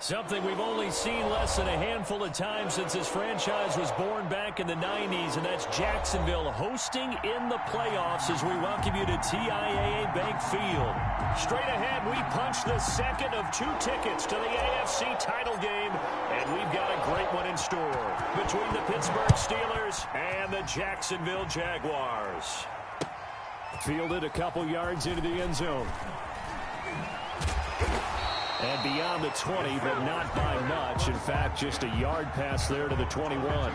Something we've only seen less than a handful of times since this franchise was born back in the 90s, and that's Jacksonville hosting in the playoffs as we welcome you to TIAA Bank Field. Straight ahead, we punch the second of 2 tickets to the AFC title game, and we've got a great one in store between the Pittsburgh Steelers and the Jacksonville Jaguars. Fielded a couple yards into the end zone. And beyond the 20, but not by much. In fact, just a yard pass there to the 21.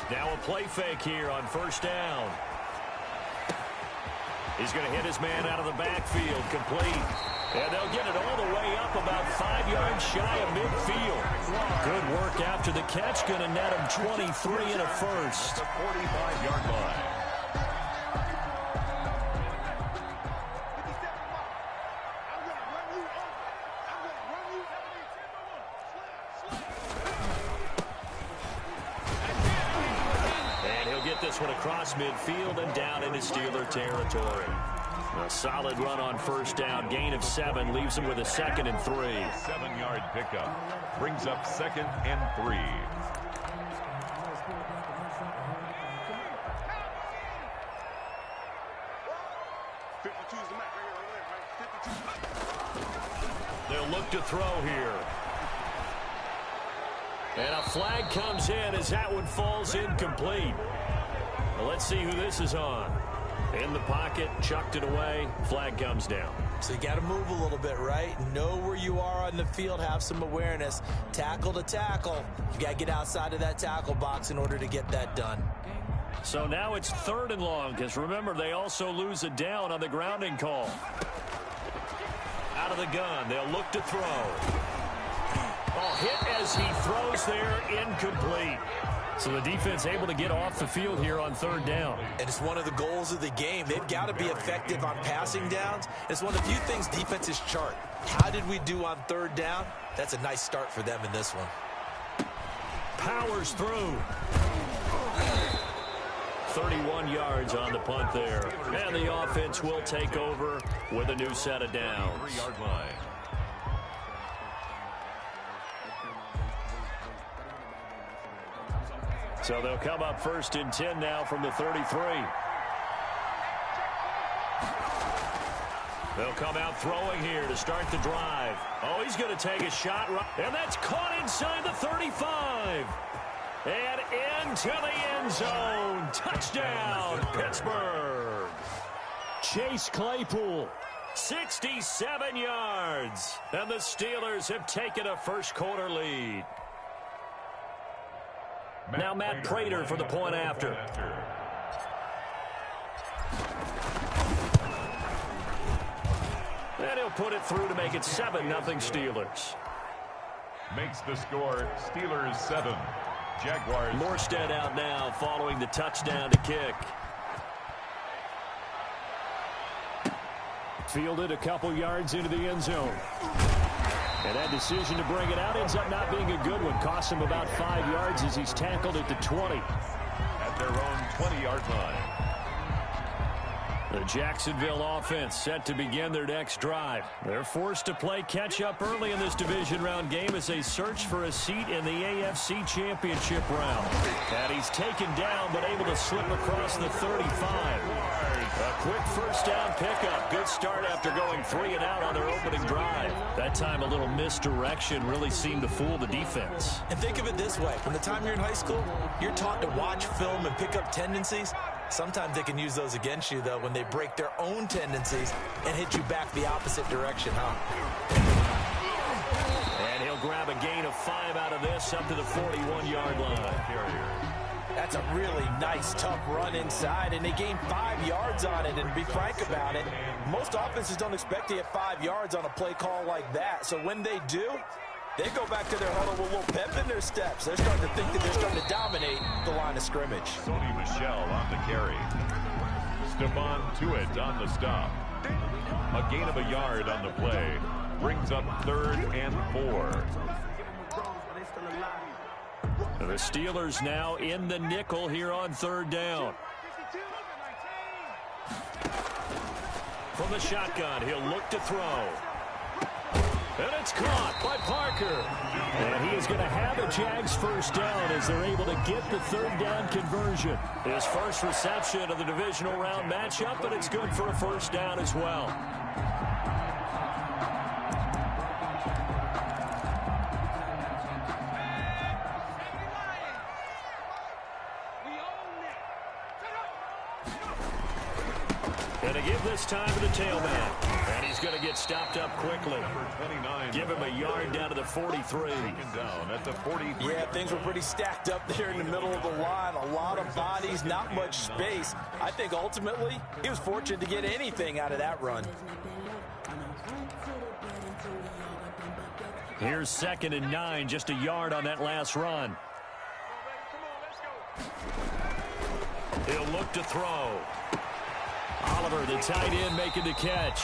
Now a play fake here on first down. He's going to hit his man out of the backfield, complete. And they'll get it all the way up about 5 yards shy of midfield. Good work after the catch, going to net him 23 and a first. The 45-yard line. This one across midfield and down into Steeler territory. A solid run on first down. Gain of 7 leaves him with a 2nd and 3. 7-yard pickup brings up 2nd and 3. They'll look to throw here. And a flag comes in as that one falls incomplete. Well, let's see who this is on. In the pocket, chucked it away, flag comes down. So you got to move a little bit, right? Know where you are on the field, have some awareness. Tackle to tackle. You got to get outside of that tackle box in order to get that done. So now it's 3rd and long, because remember, they also lose a down on the grounding call. Out of the gun, they'll look to throw. Oh, hit as he throws there, incomplete. So the defense able to get off the field here on 3rd down. And it's one of the goals of the game. They've got to be effective on passing downs. It's one of the few things defenses chart. How did we do on 3rd down? That's a nice start for them in this one. Powers through. 31 yards on the punt there. And the offense will take over with a new set of downs. 3-yard line. So they'll come up 1st and 10 now from the 33. They'll come out throwing here to start the drive. Oh, he's going to take a shot. And that's caught inside the 35. And into the end zone. Touchdown, Pittsburgh. Chase Claypool, 67 yards. And the Steelers have taken a first-quarter lead. Now Matt Prater for the point after. And he'll put it through to make it 7-0 Steelers. Makes the score Steelers 7. Jaguars. Morstead out now following the touchdown to kick. Fielded a couple yards into the end zone. And that decision to bring it out ends up not being a good one. Cost him about 5 yards as he's tackled at the 20. At their own 20-yard line. The Jacksonville offense set to begin their next drive. They're forced to play catch-up early in this division round game as they search for a seat in the AFC Championship round. And he's taken down but able to slip across the 35. A quick first down pickup. Good start after going 3 and out on their opening drive. That time a little misdirection really seemed to fool the defense. And think of it this way. From the time you're in high school, you're taught to watch film and pick up tendencies. Sometimes they can use those against you, though, when they break their own tendencies and hit you back the opposite direction, huh? And he'll grab a gain of 5 out of this up to the 41-yard line. That's a really nice, tough run inside, and they gained 5 yards on it. And to be frank about it, most offenses don't expect to get 5 yards on a play call like that. So when they do, they go back to their huddle with a little pep in their steps. They're starting to think that they're starting to dominate the line of scrimmage. Sony Michel on the carry. Stephon Tuitt on the stop. A gain of a yard on the play. Brings up 3rd and 4. The Steelers now in the nickel here on 3rd down. From the shotgun, he'll look to throw. And it's caught by Parker. And he is going to have a Jags first down as they're able to get the 3rd down conversion. His first reception of the divisional round matchup, but it's good for a first down as well. And to give this time to the tailback. And he's going to get stopped up quickly. Give him a yard down to the 43. Down at the 43. Yeah, things were pretty stacked up there in the middle of the line. A lot of bodies, not much space. I think ultimately he was fortunate to get anything out of that run. Here's 2nd and 9, just a yard on that last run. He'll look to throw. Oliver, the tight end, making the catch.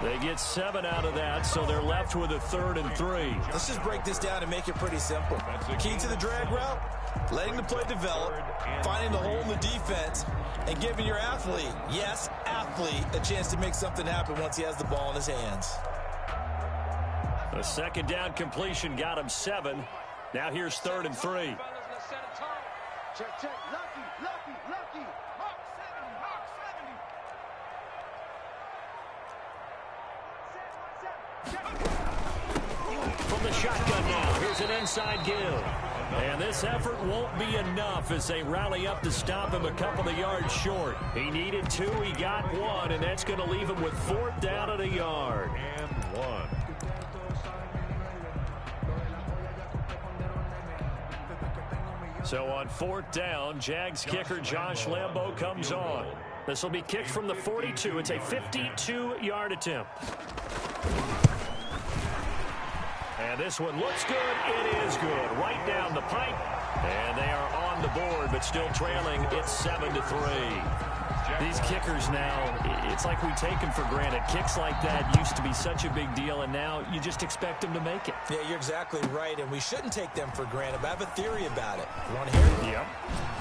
They get 7 out of that, so they're left with a 3rd and 3. Let's just break this down and make it pretty simple. Key to the drag route, letting the play develop, finding the hole in the defense, and giving your athlete, yes, athlete, a chance to make something happen once he has the ball in his hands. A 2nd down completion got him 7. Now here's 3rd and 3. Check. Lucky. Mark 70. From the shotgun now, here's an inside give. And this effort won't be enough as they rally up to stop him a couple of yards short. He needed 2, he got 1, and that's going to leave him with 4th down and a yard. And 1. So on 4th down, Jags kicker Josh Lambo comes on. This will be kicked from the 42. It's a 52-yard attempt. And this one looks good. It is good. Right down the pipe. And they are on the board, but still trailing. It's 7-3. These kickers now, it's like we take them for granted. Kicks like that used to be such a big deal, and now you just expect them to make it. Yeah, you're exactly right, and we shouldn't take them for granted, but I have a theory about it. You want to hear it? Yep.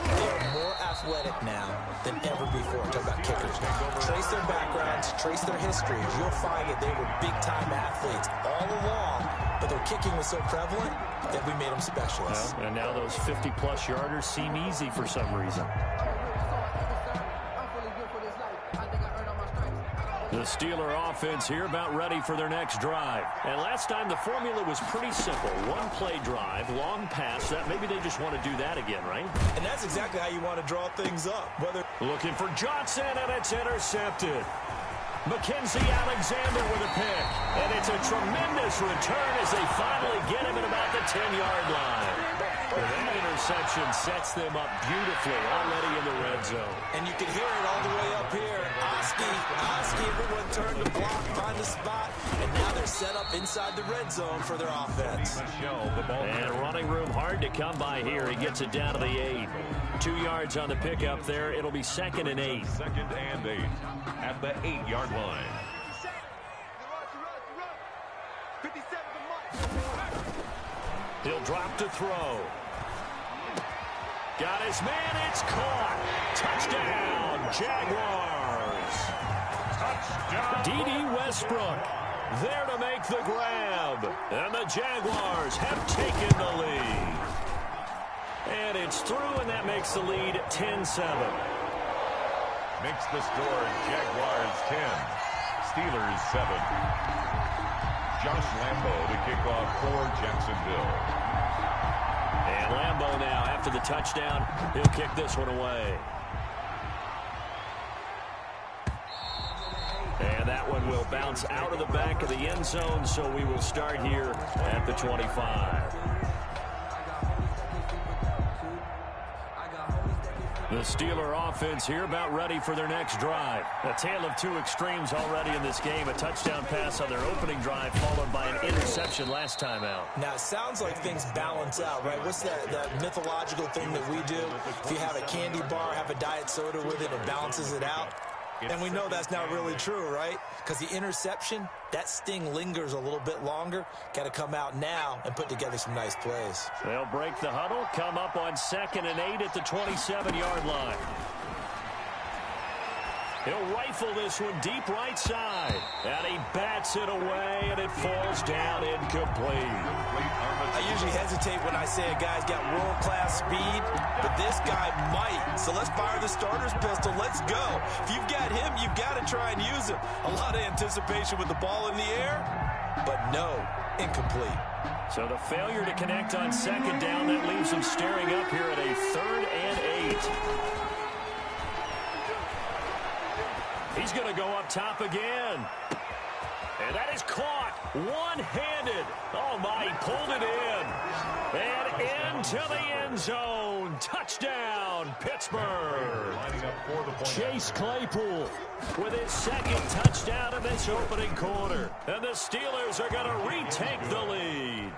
They are more athletic now than ever before. Talk about kickers. Trace their backgrounds, trace their histories. You'll find that they were big-time athletes all along, but their kicking was so prevalent that we made them specialists. Well, and now those 50-plus yarders seem easy for some reason. The Steeler offense here about ready for their next drive. And last time the formula was pretty simple. One play drive, long pass. That maybe they just want to do that again, right? And that's exactly how you want to draw things up. Looking for Johnson, and it's intercepted. Mackenzie Alexander with a pick. And it's a tremendous return as they finally get him at about the 10-yard line. That interception sets them up beautifully already in the red zone. And you can hear it all the way up here. Oski, everyone turned to block, find the spot, and now they're set up inside the red zone for their offense. And running room hard to come by here. He gets it down to the 8. 2 yards on the pickup there. It'll be 2nd and 8. 2nd and 8 at the 8-yard line. He'll drop to throw. Got his man. It's caught. Touchdown, Jaguars. Touchdown. D.D. Westbrook there to make the grab. And the Jaguars have taken the lead. And it's through, and that makes the lead 10-7. Makes the score Jaguars 10, Steelers 7. Josh Lambo to kick off for Jacksonville. And Lambo now, after the touchdown, he'll kick this one away. And that one will bounce out of the back of the end zone, so we will start here at the 25. The Steeler offense here about ready for their next drive. A tale of two extremes already in this game. A touchdown pass on their opening drive followed by an interception last time out. Now, it sounds like things balance out, right? What's that mythological thing that we do? If you have a candy bar, have a diet soda with it, it balances it out. And we know that's not really true, right? Because the interception, that sting lingers a little bit longer. Got to come out now and put together some nice plays. They'll break the huddle, come up on 2nd and 8 at the 27-yard line. He'll rifle this one deep right side. And he bats it away, and it falls down incomplete. I usually hesitate when I say a guy's got world-class speed, but this guy might. So let's fire the starter's pistol. Let's go. If you've got him, you've got to try and use him. A lot of anticipation with the ball in the air, but no, incomplete. So the failure to connect on 2nd down, that leaves him staring up here at a 3rd and 8. He's going to go up top again. And that is caught one-handed. Oh, my, he pulled it in. And into the end zone. Touchdown, Pittsburgh. Chase Claypool with his 2nd touchdown in this opening quarter. And the Steelers are going to retake the lead.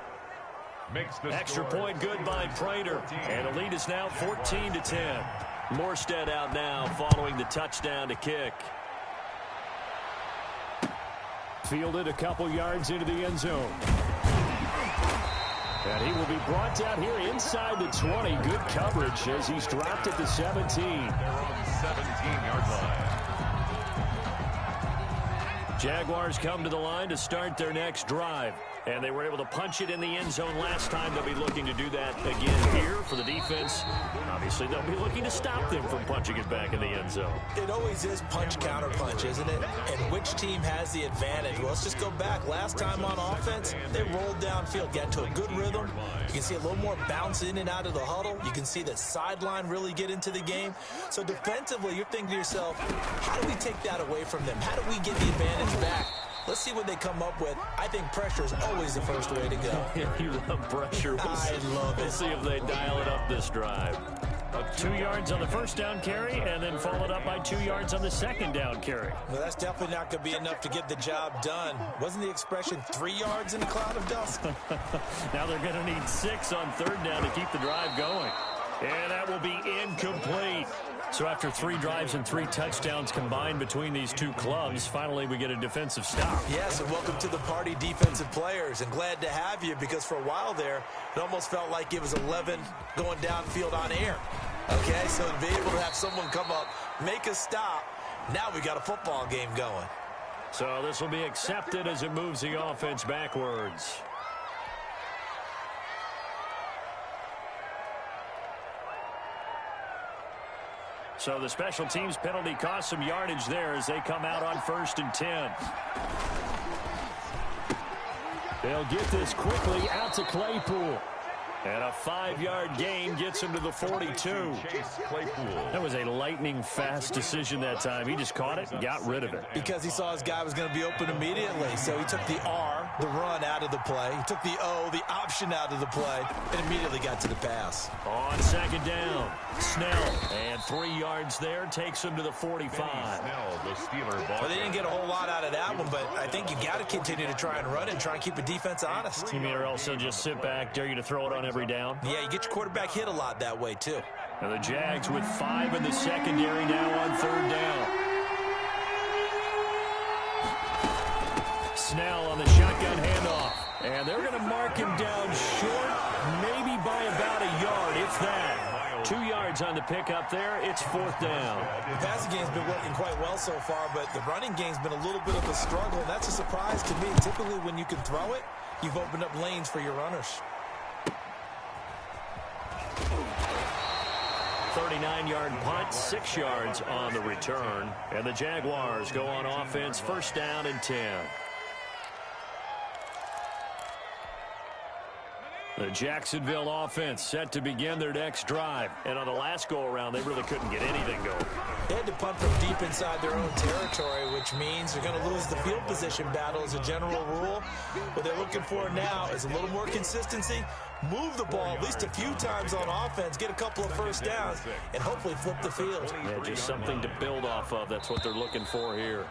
Extra point good by Prater. And the lead is now 14-10. Morstead out now following the touchdown to kick. Fielded a couple yards into the end zone. And he will be brought down here inside the 20. Good coverage as he's dropped at the 17. They're on 17-yard line. Jaguars come to the line to start their next drive. And they were able to punch it in the end zone last time. They'll be looking to do that again here for the defense. Obviously, they'll be looking to stop them from punching it back in the end zone. It always is punch-counter-punch, isn't it? And which team has the advantage? Well, let's just go back. Last time on offense, they rolled downfield, got into a good rhythm. You can see a little more bounce in and out of the huddle. You can see the sideline really get into the game. So defensively, you're thinking to yourself, how do we take that away from them? How do we get the advantage back? Let's see what they come up with. I think pressure is always the first way to go. You love pressure. I love it. We'll see if they dial it up this drive. 2 yards on the first down carry, and then followed up by 2 yards on the second down carry. Well, that's definitely not going to be enough to get the job done. Wasn't the expression 3 yards in a cloud of dust? Now they're going to need 6 on 3rd down to keep the drive going. And that will be incomplete. So after 3 drives and 3 touchdowns combined between these two clubs, finally we get a defensive stop. Yes, and welcome to the party, defensive players. And glad to have you, because for a while there, it almost felt like it was 11 going downfield on air. Okay, so to be able to have someone come up, make a stop, now we got a football game going. So this will be accepted as it moves the offense backwards. So the special teams penalty cost some yardage there as they come out on 1st and 10. They'll get this quickly out to Claypool. And a 5-yard gain gets him to the 42. That was a lightning-fast decision that time. He just caught it and got rid of it. Because he saw his guy was going to be open immediately. So he took the R, the run, out of the play. He took the O, the option, out of the play, and immediately got to the pass. On 2nd down, Snell. And 3 yards there takes him to the 45. Snell, the Steeler ball. Well, they didn't get a whole lot out of that one, but I think you got to continue to try and run it and try and keep the defense honest. You mean or else they'll just sit back, dare you to throw it on every down? Yeah, you get your quarterback hit a lot that way, too. And the Jags with 5 in the secondary now on 3rd down. Snell on the shotgun handoff. And they're going to mark him down short, maybe by about a yard, if that. 2 yards on the pickup there. It's 4th down. The passing game's been working quite well so far, but the running game's been a little bit of a struggle. And that's a surprise to me. Typically, when you can throw it, you've opened up lanes for your runners. 39-yard punt, 6 yards on the return. And the Jaguars go on offense, 1st down and 10. The Jacksonville offense set to begin their next drive. And on the last go-around, they really couldn't get anything going. They had to punt from deep inside their own territory, which means they're going to lose the field position battle as a general rule. What they're looking for now is a little more consistency, move the ball at least a few times on offense, get a couple of 1st downs, and hopefully flip the field. Yeah, just something to build off of. That's what they're looking for here.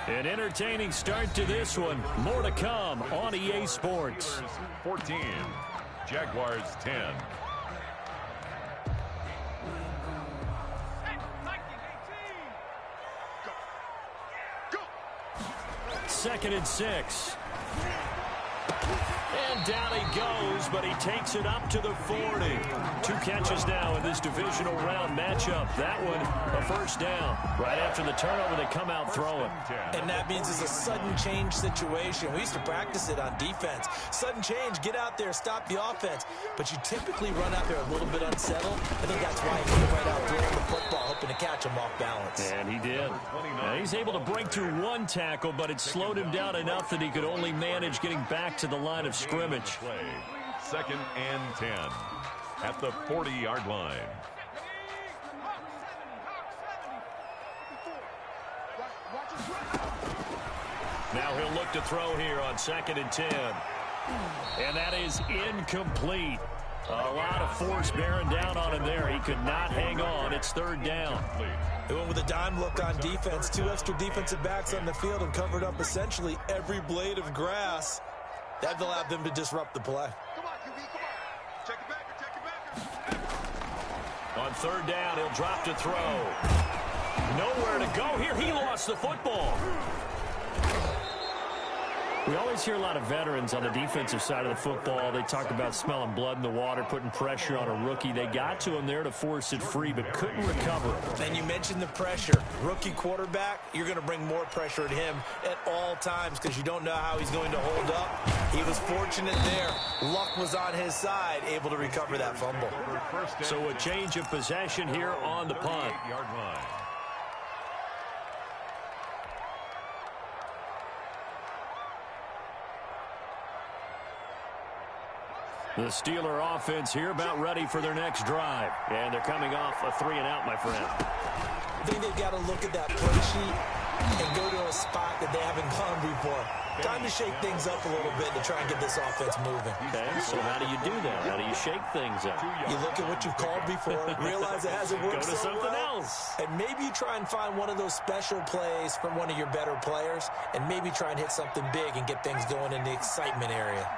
An entertaining start to this one. More to come on EA Sports. 14, Jaguars 10. 2nd and 6. And down he goes, but he takes it up to the 40. 2 catches now in this divisional round matchup. That one, a first down. Right after the turnover, they come out throwing. And that means it's a sudden change situation. We used to practice it on defense. Sudden change, get out there, stop the offense. But you typically run out there a little bit unsettled. I think that's why he came right out throwing the football, hoping to catch him off balance. And he did. Now he's able to break through 1 tackle, but it slowed him down enough that he could only manage getting back to the line of scrimmage. 2nd and 10 at the 40-yard line. Now he'll look to throw here on 2nd and 10. And that is incomplete. A lot of force bearing down on him there. He could not hang on. It's 3rd down. They went with a dime look on defense. 2 extra defensive backs on the field and covered up essentially every blade of grass. That allowed them to disrupt the play. Come on, QB, come on. Check it back. On 3rd down, he'll drop to throw. Nowhere to go here. He lost the football. We always hear a lot of veterans on the defensive side of the football. They talk about smelling blood in the water, putting pressure on a rookie. They got to him there to force it free, but couldn't recover it. And you mentioned the pressure. Rookie quarterback, you're going to bring more pressure at him at all times because you don't know how he's going to hold up. He was fortunate there. Luck was on his side, able to recover that fumble. So a change of possession here on the punt. 38-yard line. The Steeler offense here about ready for their next drive. And they're coming off a 3-and-out, my friend. I think they've got to look at that play sheet and go to a spot that they haven't gone before. Time to shake things up a little bit to try and get this offense moving. Okay, so how do you do that? How do you shake things up? You look at what you've called before, realize it hasn't worked Go to so something well, else. and maybe you try and find one of those special plays from one of your better players, and maybe try and hit something big and get things going in the excitement area.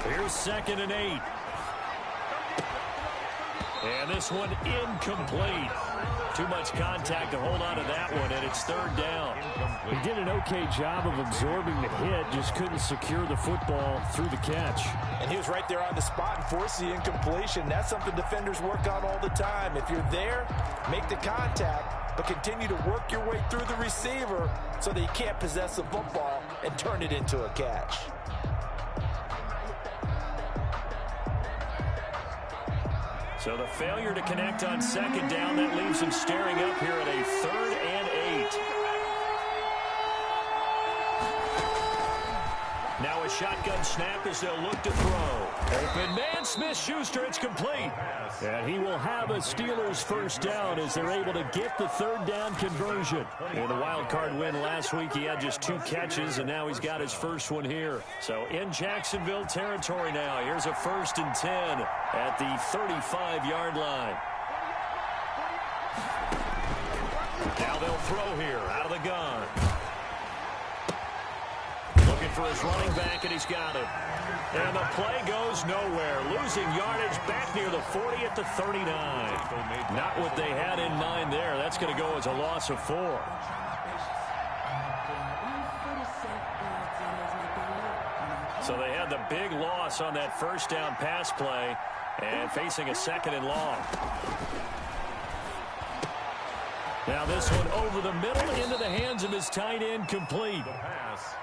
Here's 2nd and 8. And this one incomplete. Too much contact to hold on to that one, and it's 3rd down. He did an okay job of absorbing the hit, just couldn't secure the football through the catch. And he was right there on the spot and forced the incompletion. That's something defenders work on all the time. If you're there, make the contact, but continue to work your way through the receiver so that you can't possess the football and turn it into a catch. So the failure to connect on 2nd down, that leaves him staring up here at a 3rd and 8. Now a shotgun snap as they'll look to throw. Open man, Smith-Schuster, it's complete. And he will have a Steelers first down as they're able to get the 3rd down conversion. In the wild card win last week, he had just 2 catches, and now he's got his first one here. So in Jacksonville territory now, here's a 1st and 10 at the 35-yard line. Now they'll throw here out of the gun. Looking for his running back, and he's got him. And the play goes nowhere. Losing yardage back near the 40 at the 39. Not what they had in mind there. That's going to go as a loss of 4. So they had the big loss on that first down pass play and facing a 2nd and long. Now this one over the middle into the hands of his tight end, complete.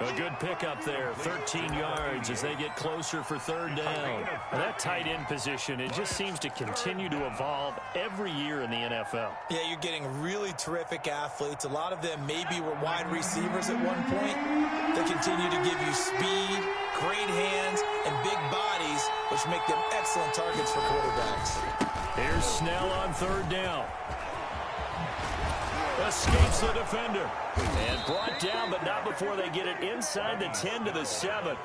A good pickup there, 13 yards as they get closer for 3rd down. That tight end position, it just seems to continue to evolve every year in the NFL. Yeah, you're getting really terrific athletes. A lot of them maybe were wide receivers at one point. They continue to give you speed, great hands, and big bodies, which make them excellent targets for quarterbacks. Here's Snell on 3rd down. Escapes the defender. And brought down, but not before they get it inside the 10 to the 7.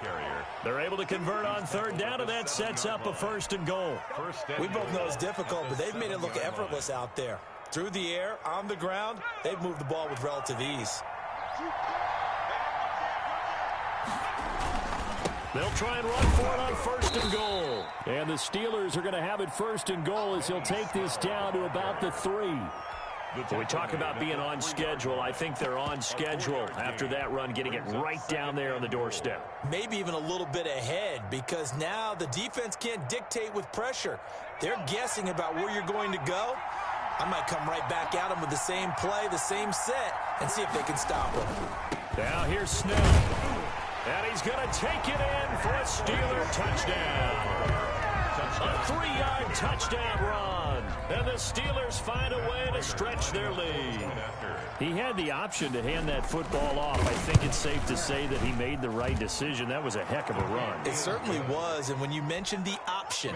They're able to convert on 3rd down, and that sets up a 1st and goal. We both know it's difficult, but they've made it look effortless out there. Through the air, on the ground, they've moved the ball with relative ease. They'll try and run for it on 1st and goal. And the Steelers are going to have it 1st and goal as he'll take this down to about the 3. When we talk about being on schedule, I think they're on schedule after that run, getting it right down there on the doorstep. Maybe even a little bit ahead, because now the defense can't dictate with pressure. They're guessing about where you're going to go. I might come right back at them with the same play, the same set, and see if they can stop them. Now here's Snell. And he's going to take it in for a Steeler touchdown. A 3-yard touchdown run. And the Steelers find a way to stretch their lead. He had the option to hand that football off. I think it's safe to say that he made the right decision. That was a heck of a run. It certainly was. And when you mentioned the option,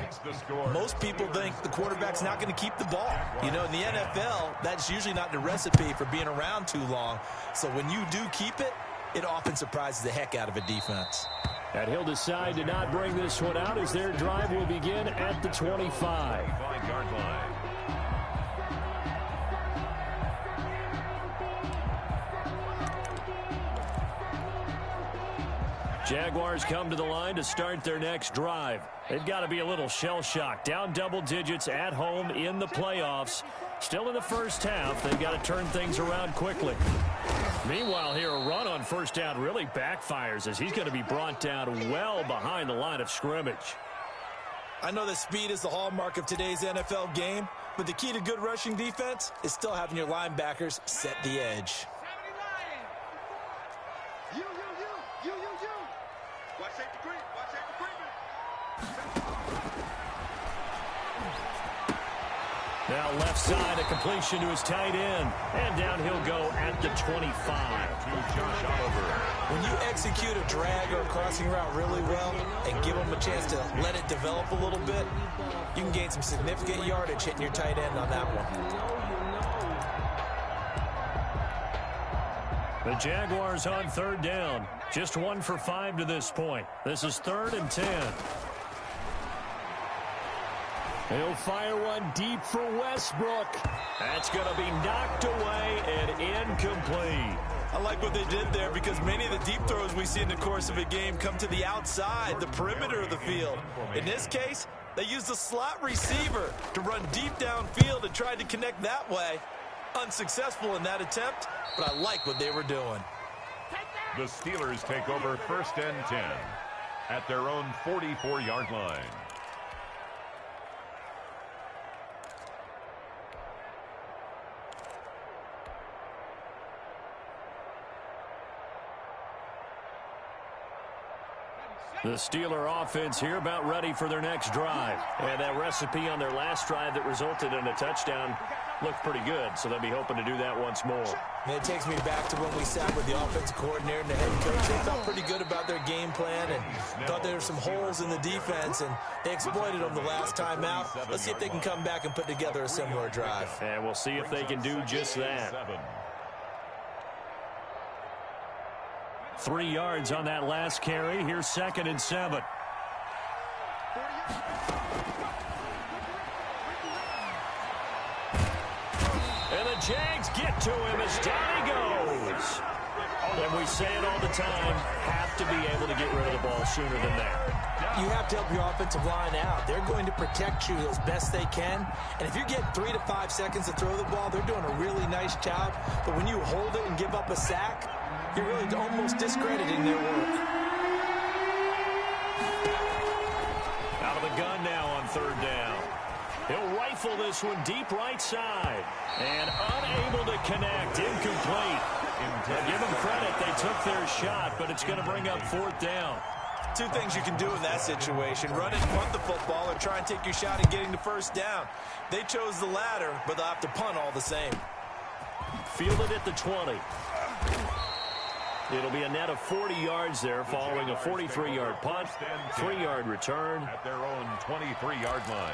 most people think the quarterback's not going to keep the ball. You know, in the NFL, that's usually not the recipe for being around too long. So when you do keep it, it often surprises the heck out of a defense. And he'll decide to not bring this one out as their drive will begin at the 25. 5-yard line. Jaguars come to the line to start their next drive. They've got to be a little shell-shocked. Down double digits at home in the playoffs. Still in the first half. They've got to turn things around quickly. Meanwhile, here, a run on first down really backfires as he's going to be brought down well behind the line of scrimmage. I know that speed is the hallmark of today's NFL game, but the key to good rushing defense is still having your linebackers set the edge. You. Watch safety green. Watch safety green. Now left side, a completion to his tight end. And down he'll go at the 25. To Josh Oliver. When you execute a drag or a crossing route really well and give them a chance to let it develop a little bit, you can gain some significant yardage hitting your tight end on that one. The Jaguars on third down. Just 1 for 5 to this point. This is 3rd and 10. He'll fire one deep for Westbrook. That's going to be knocked away and incomplete. I like what they did there because many of the deep throws we see in the course of a game come to the outside, the perimeter of the field. In this case, they used the slot receiver to run deep downfield and tried to connect that way. Unsuccessful in that attempt, but I like what they were doing. The Steelers take over 1st and 10 at their own 44-yard line. The Steeler offense here about ready for their next drive. And that recipe on their last drive that resulted in a touchdown looked pretty good, so they'll be hoping to do that once more. And it takes me back to when we sat with the offensive coordinator and the head coach. They felt pretty good about their game plan and thought there were some holes in the defense, and they exploited them the last time out. Let's see if they can come back and put together a similar drive. And we'll see if they can do just that. 3 yards on that last carry. Here's 2nd and 7. And the Jags get to him as down he goes. And we say it all the time, have to be able to get rid of the ball sooner than that. You have to help your offensive line out. They're going to protect you as best they can. And if you get 3 to 5 seconds to throw the ball, they're doing a really nice job. But when you hold it and give up a sack, you're really almost discrediting their work. Out of the gun now on 3rd down. He'll rifle this one deep right side. And unable to connect. Incomplete. Give them credit. They took their shot, but it's going to bring up 4th down. 2 things you can do in that situation. Run and punt the football or try and take your shot at getting the 1st down. They chose the latter, but they'll have to punt all the same. Fielded at the 20. It'll be a net of 40 yards there following a 43-yard punt, 3-yard return. At their own 23-yard line.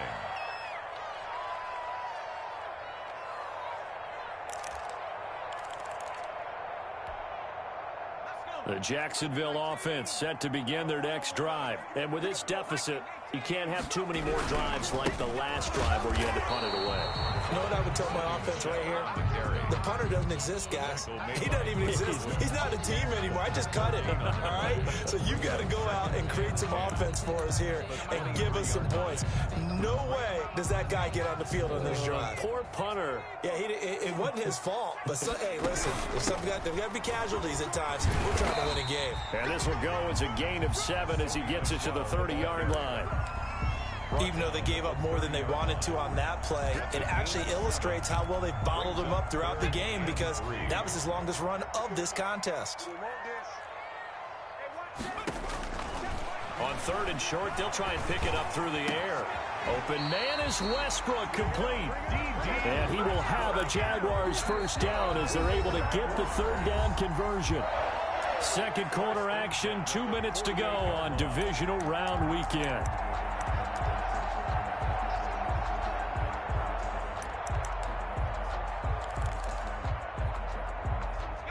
The Jacksonville offense set to begin their next drive. And with this deficit, You can't have too many more drives like the last drive where you had to punt it away. You know what I would tell my offense right here? The punter doesn't exist, guys. He doesn't even exist. He's not a team anymore. I just cut him, all right? So you got to go out and create some offense for us here and give us some points. No way does that guy get on the field on this drive. Poor punter. Yeah, it wasn't his fault. But, hey, listen, there's got to be casualties at times. We're trying to win a game. And this will go as a gain of 7 as he gets it to the 30-yard line. Even though they gave up more than they wanted to on that play, it actually illustrates how well they bottled him up throughout the game because that was his longest run of this contest. On 3rd and short, they'll try and pick it up through the air. Open man is Westbrook, complete. And he will have a Jaguars first down as they're able to get the 3rd down conversion. Second quarter action, 2 minutes to go on Divisional Round Weekend.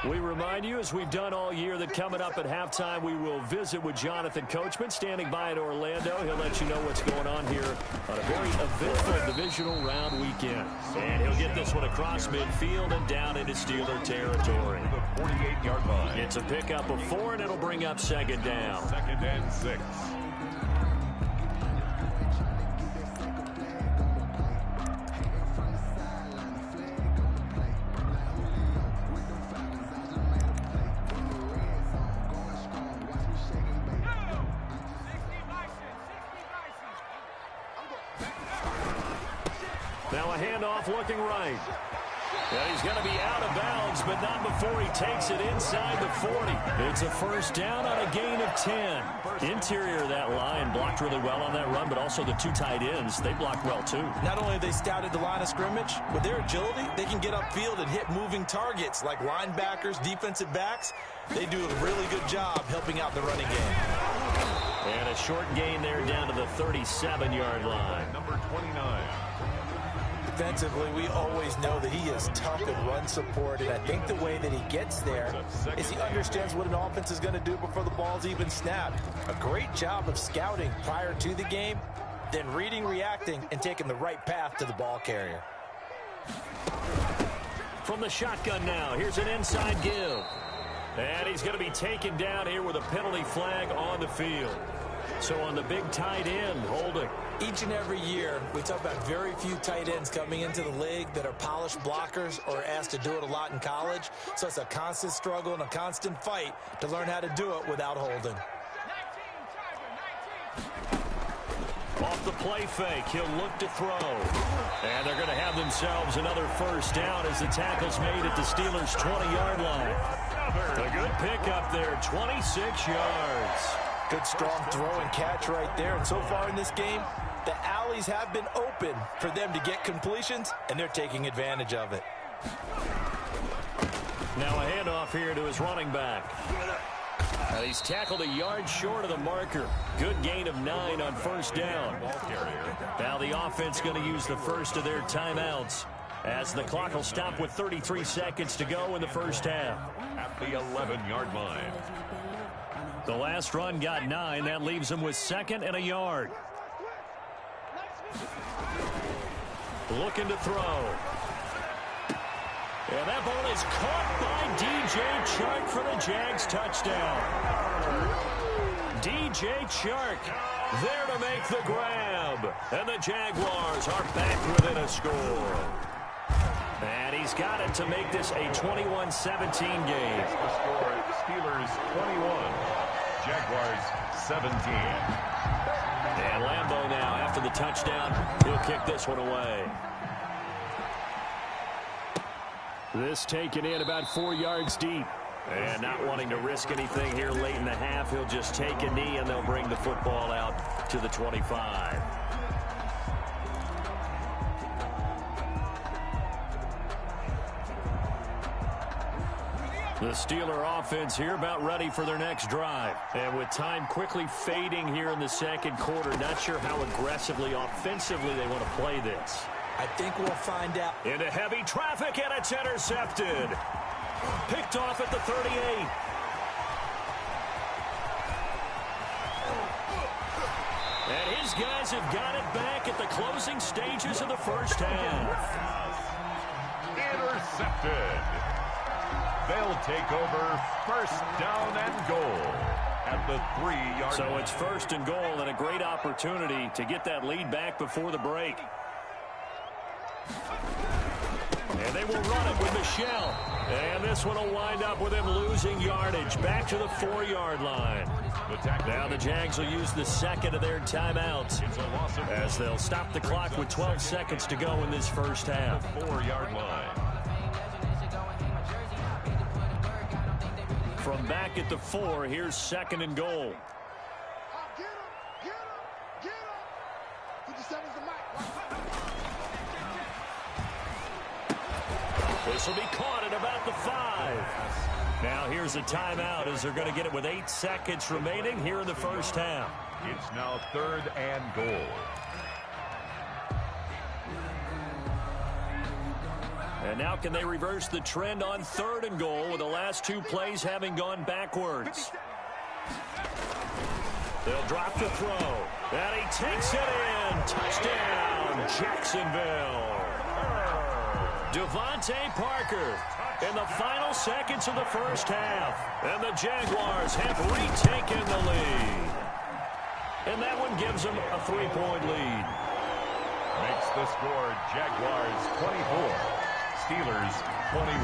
We remind you, as we've done all year, that coming up at halftime, we will visit with Jonathan Coachman, standing by in Orlando. He'll let you know what's going on here on a very eventful Divisional Round Weekend. And he'll get this one across midfield and down into Steeler territory. The 48-yard line. It's a pickup of 4, and it'll bring up 2nd down. 2nd and 6. Now a handoff looking right. And he's going to be out of bounds, but not before he takes it inside the 40. It's a first down on a gain of 10. Interior of that line blocked really well on that run, but also the 2 tight ends, they blocked well too. Not only have they scouted the line of scrimmage, with their agility, they can get upfield and hit moving targets like linebackers, defensive backs. They do a really good job helping out the running game. And a short gain there down to the 37-yard line. Number 29. Defensively, we always know that he is tough in run support, and I think the way that he gets there is he understands what an offense is going to do before the ball's even snapped. A great job of scouting prior to the game, then reading, reacting, and taking the right path to the ball carrier. From the shotgun now, here's an inside give. And he's going to be taken down here with a penalty flag on the field. So on the big tight end, holding. Each and every year, we talk about very few tight ends coming into the league that are polished blockers or asked to do it a lot in college. So it's a constant struggle and a constant fight to learn how to do it without holding. Off the play fake, he'll look to throw. And they're going to have themselves another first down as the tackle's made at the Steelers' 20-yard line. A good pickup there, 26 yards. Good strong throw and catch right there. And so far in this game, the alleys have been open for them to get completions, and they're taking advantage of it. Now a handoff here to his running back. And he's tackled a yard short of the marker. Good gain of 9 on first down. Now the offense going to use the first of their timeouts as the clock will stop with 33 seconds to go in the first half. At the 11-yard line. The last run got 9. That leaves him with 2nd and a yard. Looking to throw. And that ball is caught by DJ Chark for the Jags touchdown. DJ Chark there to make the grab. And the Jaguars are back within a score. And he's got it to make this a 21-17 game. The score, Steelers 21. Jaguars 17. And Lambeau now, after the touchdown, he'll kick this one away. This taken in about 4 yards deep. And not wanting to risk anything here late in the half, he'll just take a knee and they'll bring the football out to the 25. The Steeler offense here about ready for their next drive. And with time quickly fading here in the second quarter, not sure how aggressively, offensively they want to play this. I think we'll find out. Into heavy traffic, and it's intercepted. Picked off at the 38. And his guys have got it back at the closing stages of the first half. Intercepted. They'll take over first down and goal at the 3-yard line. So it's first and goal and a great opportunity to get that lead back before the break. And they will run it with Michelle. And this one will wind up with him losing yardage back to the 4-yard line. Now the Jags will use the second of their timeouts as they'll stop the clock with 12 seconds to go in this first half. 4-yard line. From back at the 4, here's second and goal. This will be caught at about the 5. Now here's a timeout as they're going to get it with 8 seconds remaining here in the first half. It's now 3rd and goal. And now can they reverse the trend on 3rd and goal with the last 2 plays having gone backwards? They'll drop the throw. And he takes it in. Touchdown, Jacksonville. Devontae Parker in the final seconds of the first half. And the Jaguars have retaken the lead. And that one gives them a 3-point lead. Makes the score Jaguars 24, Steelers 21.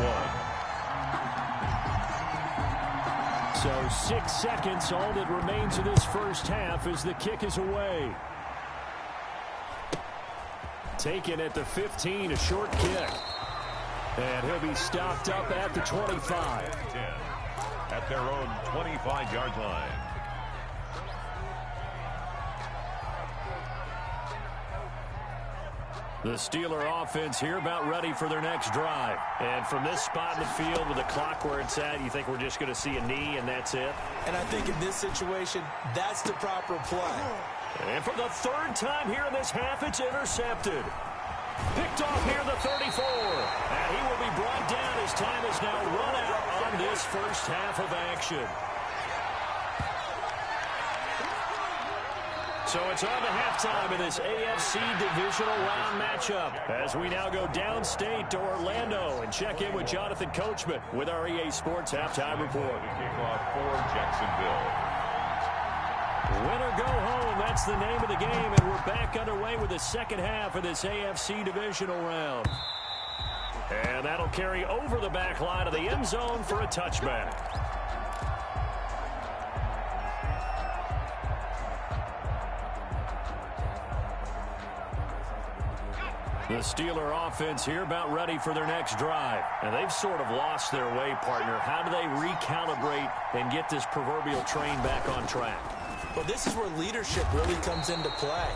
So 6 seconds, all that remains of this first half as the kick is away. Taken at the 15, a short kick. And he'll be stopped up at the 25. 10 at their own 25-yard line. The Steeler offense here about ready for their next drive. And from this spot in the field with the clock where it's at, you think we're just going to see a knee and that's it? And I think in this situation, that's the proper play. And for the 3rd time here in this half, it's intercepted. Picked off here the 34. And he will be brought down as time is now run out on this first half of action. So it's on to halftime of this AFC Divisional round matchup as we now go downstate to Orlando and check in with Jonathan Coachman with our EA Sports Halftime Report. Kickoff for Jacksonville. Win or go home, that's the name of the game, and we're back underway with the second half of this AFC Divisional round. And that'll carry over the back line of the end zone for a touchback. The Steeler offense here about ready for their next drive. And they've sort of lost their way, partner. How do they recalibrate and get this proverbial train back on track? Well, this is where leadership really comes into play.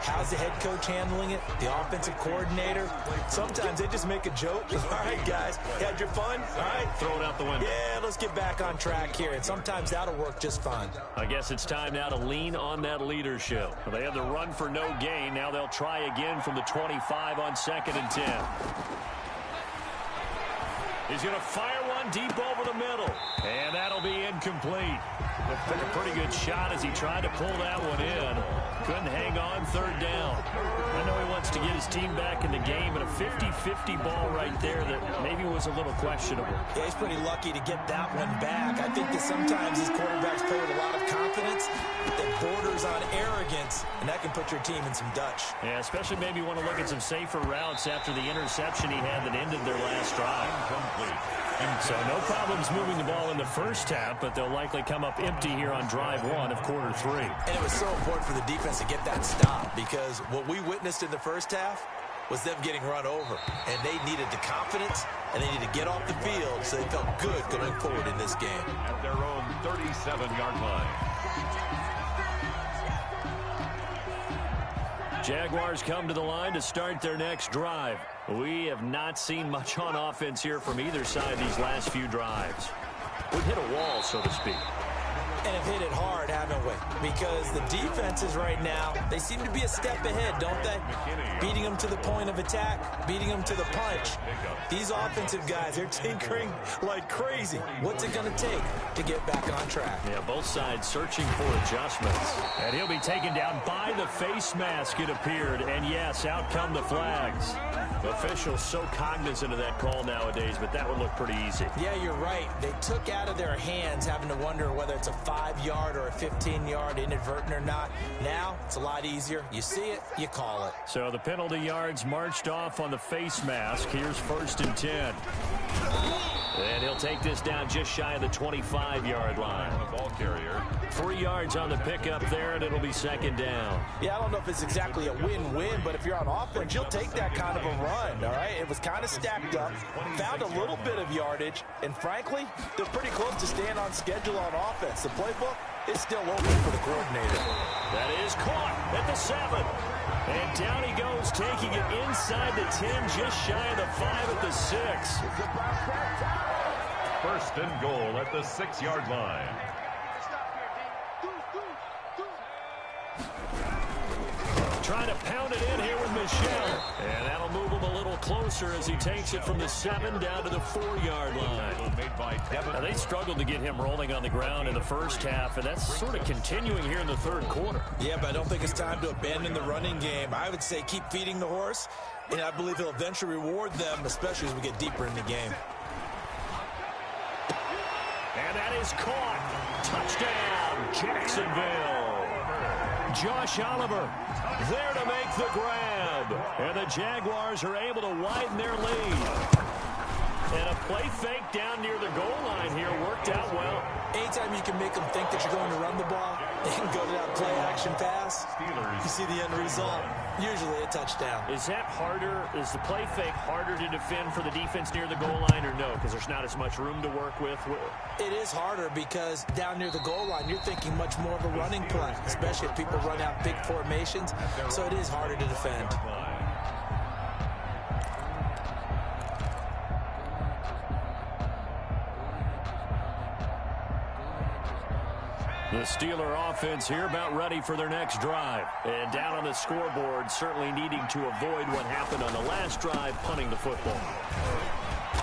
How's the head coach handling it? The offensive coordinator? Sometimes they just make a joke. All right, guys, had your fun? All right. Throw it out the window. Yeah, let's get back on track here. And sometimes that'll work just fine. I guess it's time now to lean on that leadership. They had the run for no gain. Now they'll try again from the 25 on 2nd and 10. He's going to fire one deep over the middle. And that'll be incomplete. Took a pretty good shot as he tried to pull that one in. Couldn't hang on 3rd down. I know he wants to get his team back in the game, but a 50-50 ball right there that maybe was a little questionable. Yeah, he's pretty lucky to get that one back. I think that sometimes these quarterbacks play with a lot of confidence that borders on arrogance, and that can put your team in some Dutch. Yeah, especially maybe want to look at some safer routes after the interception he had that ended their last drive. Incomplete. So no problems moving the ball in the first half, but they'll likely come up empty here on drive 1 of quarter 3. And it was so important for the defense to get that stop because what we witnessed in the first half was them getting run over. And they needed the confidence, and they needed to get off the field so they felt good going forward in this game. At their own 37-yard line. Jaguars come to the line to start their next drive. We have not seen much on offense here from either side these last few drives. We've hit a wall, so to speak. And have hit it hard, haven't we? Because the defenses right now, they seem to be a step ahead, don't they? Beating them to the point of attack, beating them to the punch. These offensive guys, they're tinkering like crazy. What's it going to take to get back on track? Yeah, both sides searching for adjustments. And he'll be taken down by the face mask, it appeared. And yes, out come the flags. Officials so cognizant of that call nowadays, but that would look pretty easy. Yeah, you're right. They took out of their hands having to wonder whether it's a 5-yard or a 15-yard inadvertent or not. Now, it's a lot easier. You see it, you call it. So the penalty yards marched off on the face mask. Here's 1st and 10. And he'll take this down just shy of the 25-yard line. The ball carrier. 3 yards on the pickup there, and it'll be 2nd down. Yeah, I don't know if it's exactly a win-win, but if you're on offense, you'll take that kind of a run, all right? It was kind of stacked up, found a little bit of yardage, and frankly, they're pretty close to staying on schedule on offense. The playbook is still open for the coordinator. That is caught at the 7. And down he goes, taking it inside the 10, just shy of the 5 at the 6. 1st and goal at the 6-yard line. Trying to pound it in here with Michel. And that'll move him a little closer as he takes it from the 7 down to the 4-yard line. Now, they struggled to get him rolling on the ground in the first half, and that's sort of continuing here in the 3rd quarter. Yeah, but I don't think it's time to abandon the running game. I would say keep feeding the horse, and I believe he'll eventually reward them, especially as we get deeper in the game. And that is caught. Touchdown, Jacksonville. Josh Oliver there to make the grab. And the Jaguars are able to widen their lead. And a play fake down near the goal line here worked out well. Anytime you can make them think that you're going to run the ball and go to that play-action pass, you see the end result, usually a touchdown. Is that harder? Is the play fake harder to defend for the defense near the goal line or no? Because there's not as much room to work with? It is harder because down near the goal line, you're thinking much more of a running play, especially if people run out big formations. So it is harder to defend. The Steeler offense here about ready for their next drive. And down on the scoreboard, certainly needing to avoid what happened on the last drive, punting the football.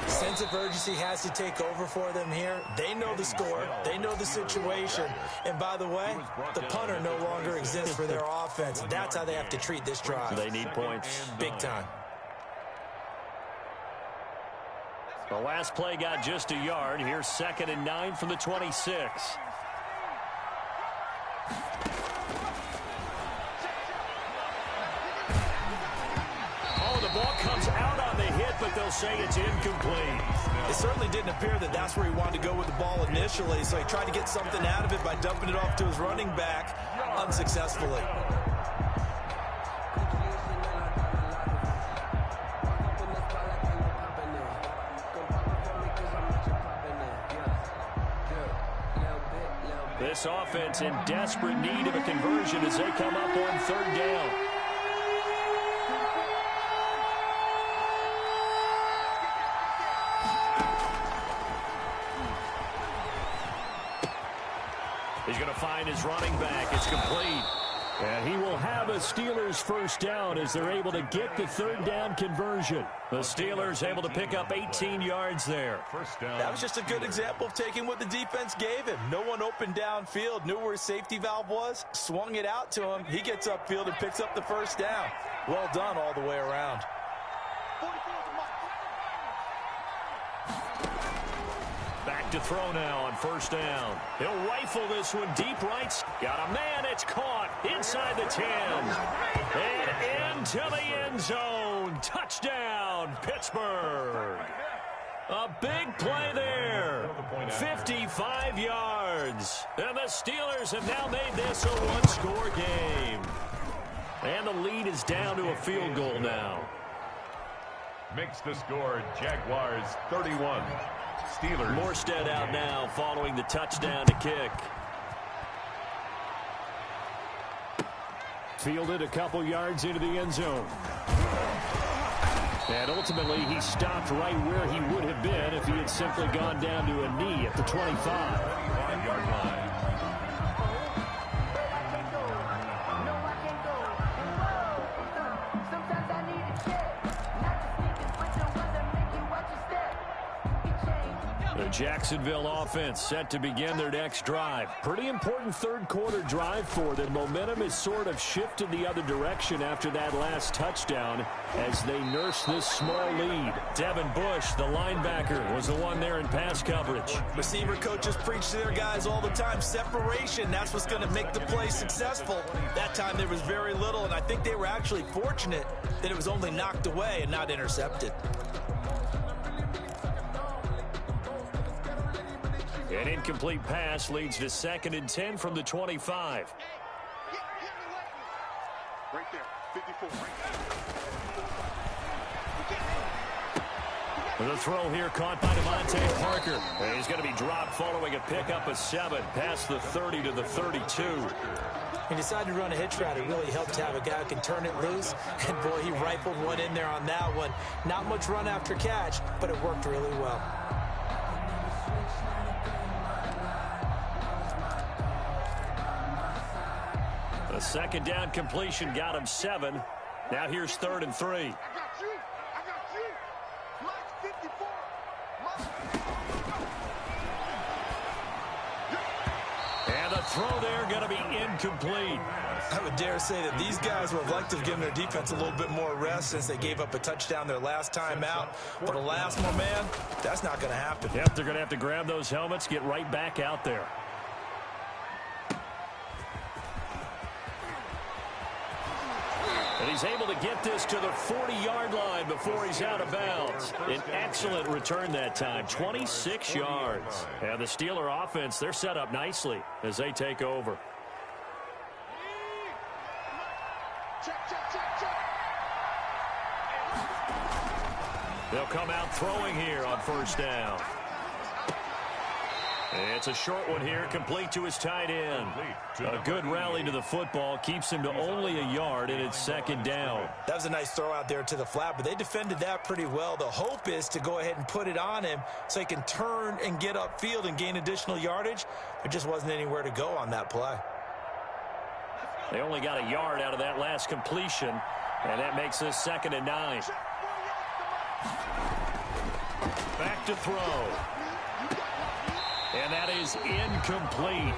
Sense of urgency has to take over for them here. They know the score. They know the situation. And by the way, the punter no longer exists for their offense. That's how they have to treat this drive. They need points. Big time. The last play got just a yard. Here's 2nd and 9 from the 26. The ball comes out on the hit, but they'll say it's incomplete. It certainly didn't appear that that's where he wanted to go with the ball initially, so he tried to get something out of it by dumping it off to his running back unsuccessfully. This offense in desperate need of a conversion as they come up on 3rd down. He's going to find his running back. It's complete. And he will have a Steelers 1st down as they're able to get the 3rd down conversion. The Steelers able to pick up 18 yards there. 1st down. That was just a good example of taking what the defense gave him. No one opened downfield, knew where his safety valve was, swung it out to him. He gets upfield and picks up the 1st down. Well done all the way around. Back to throw now on 1st down. He'll rifle this one deep right. Got a man. It's caught inside the 10. And into the end zone. Touchdown, Pittsburgh. A big play there. 55 yards. And the Steelers have now made this a one-score game. And the lead is down to a field goal now. Makes the score Jaguars 31. Steelers. Morstead out now following the touchdown to kick. Fielded a couple yards into the end zone. And ultimately, he stopped right where he would have been if he had simply gone down to a knee at the 25. 5-yard line. Jacksonville offense set to begin their next drive. Pretty important third quarter drive for them. Momentum has sort of shifted the other direction after that last touchdown as they nurse this small lead. Devin Bush, the linebacker, was the one there in pass coverage. Receiver coaches preach to their guys all the time. Separation, that's what's going to make the play successful. That time there was very little, and I think they were actually fortunate that it was only knocked away and not intercepted. An incomplete pass leads to 2nd and 10 from the 25. Right there, 54. The throw here caught by Devontae Parker. And he's going to be dropped following a pickup of 7 past the 30 to the 32. He decided to run a hitch route. It really helped to have a guy who can turn it loose. And, boy, he rifled one in there on that one. Not much run after catch, but it worked really well. The 2nd down completion got him 7. Now here's 3rd and 3. I got you. Mine's 54. And the throw there going to be incomplete. I would dare say that these guys would have liked to have given their defense a little bit more rest since they gave up a touchdown their last time out. But alas, my man, that's not going to happen. Yep, they're going to have to grab those helmets, get right back out there. And he's able to get this to the 40-yard line before he's out of bounds. An excellent return that time, 26 yards. And the Steeler offense, they're set up nicely as they take over. They'll come out throwing here on 1st down. It's a short one here, complete to his tight end. A good rally to the football keeps him to only a yard, and it's 2nd down. That was a nice throw out there to the flat, but they defended that pretty well. The hope is to go ahead and put it on him so he can turn and get upfield and gain additional yardage. There just wasn't anywhere to go on that play. They only got a yard out of that last completion, and that makes this 2nd and 9. Back to throw. And that is incomplete.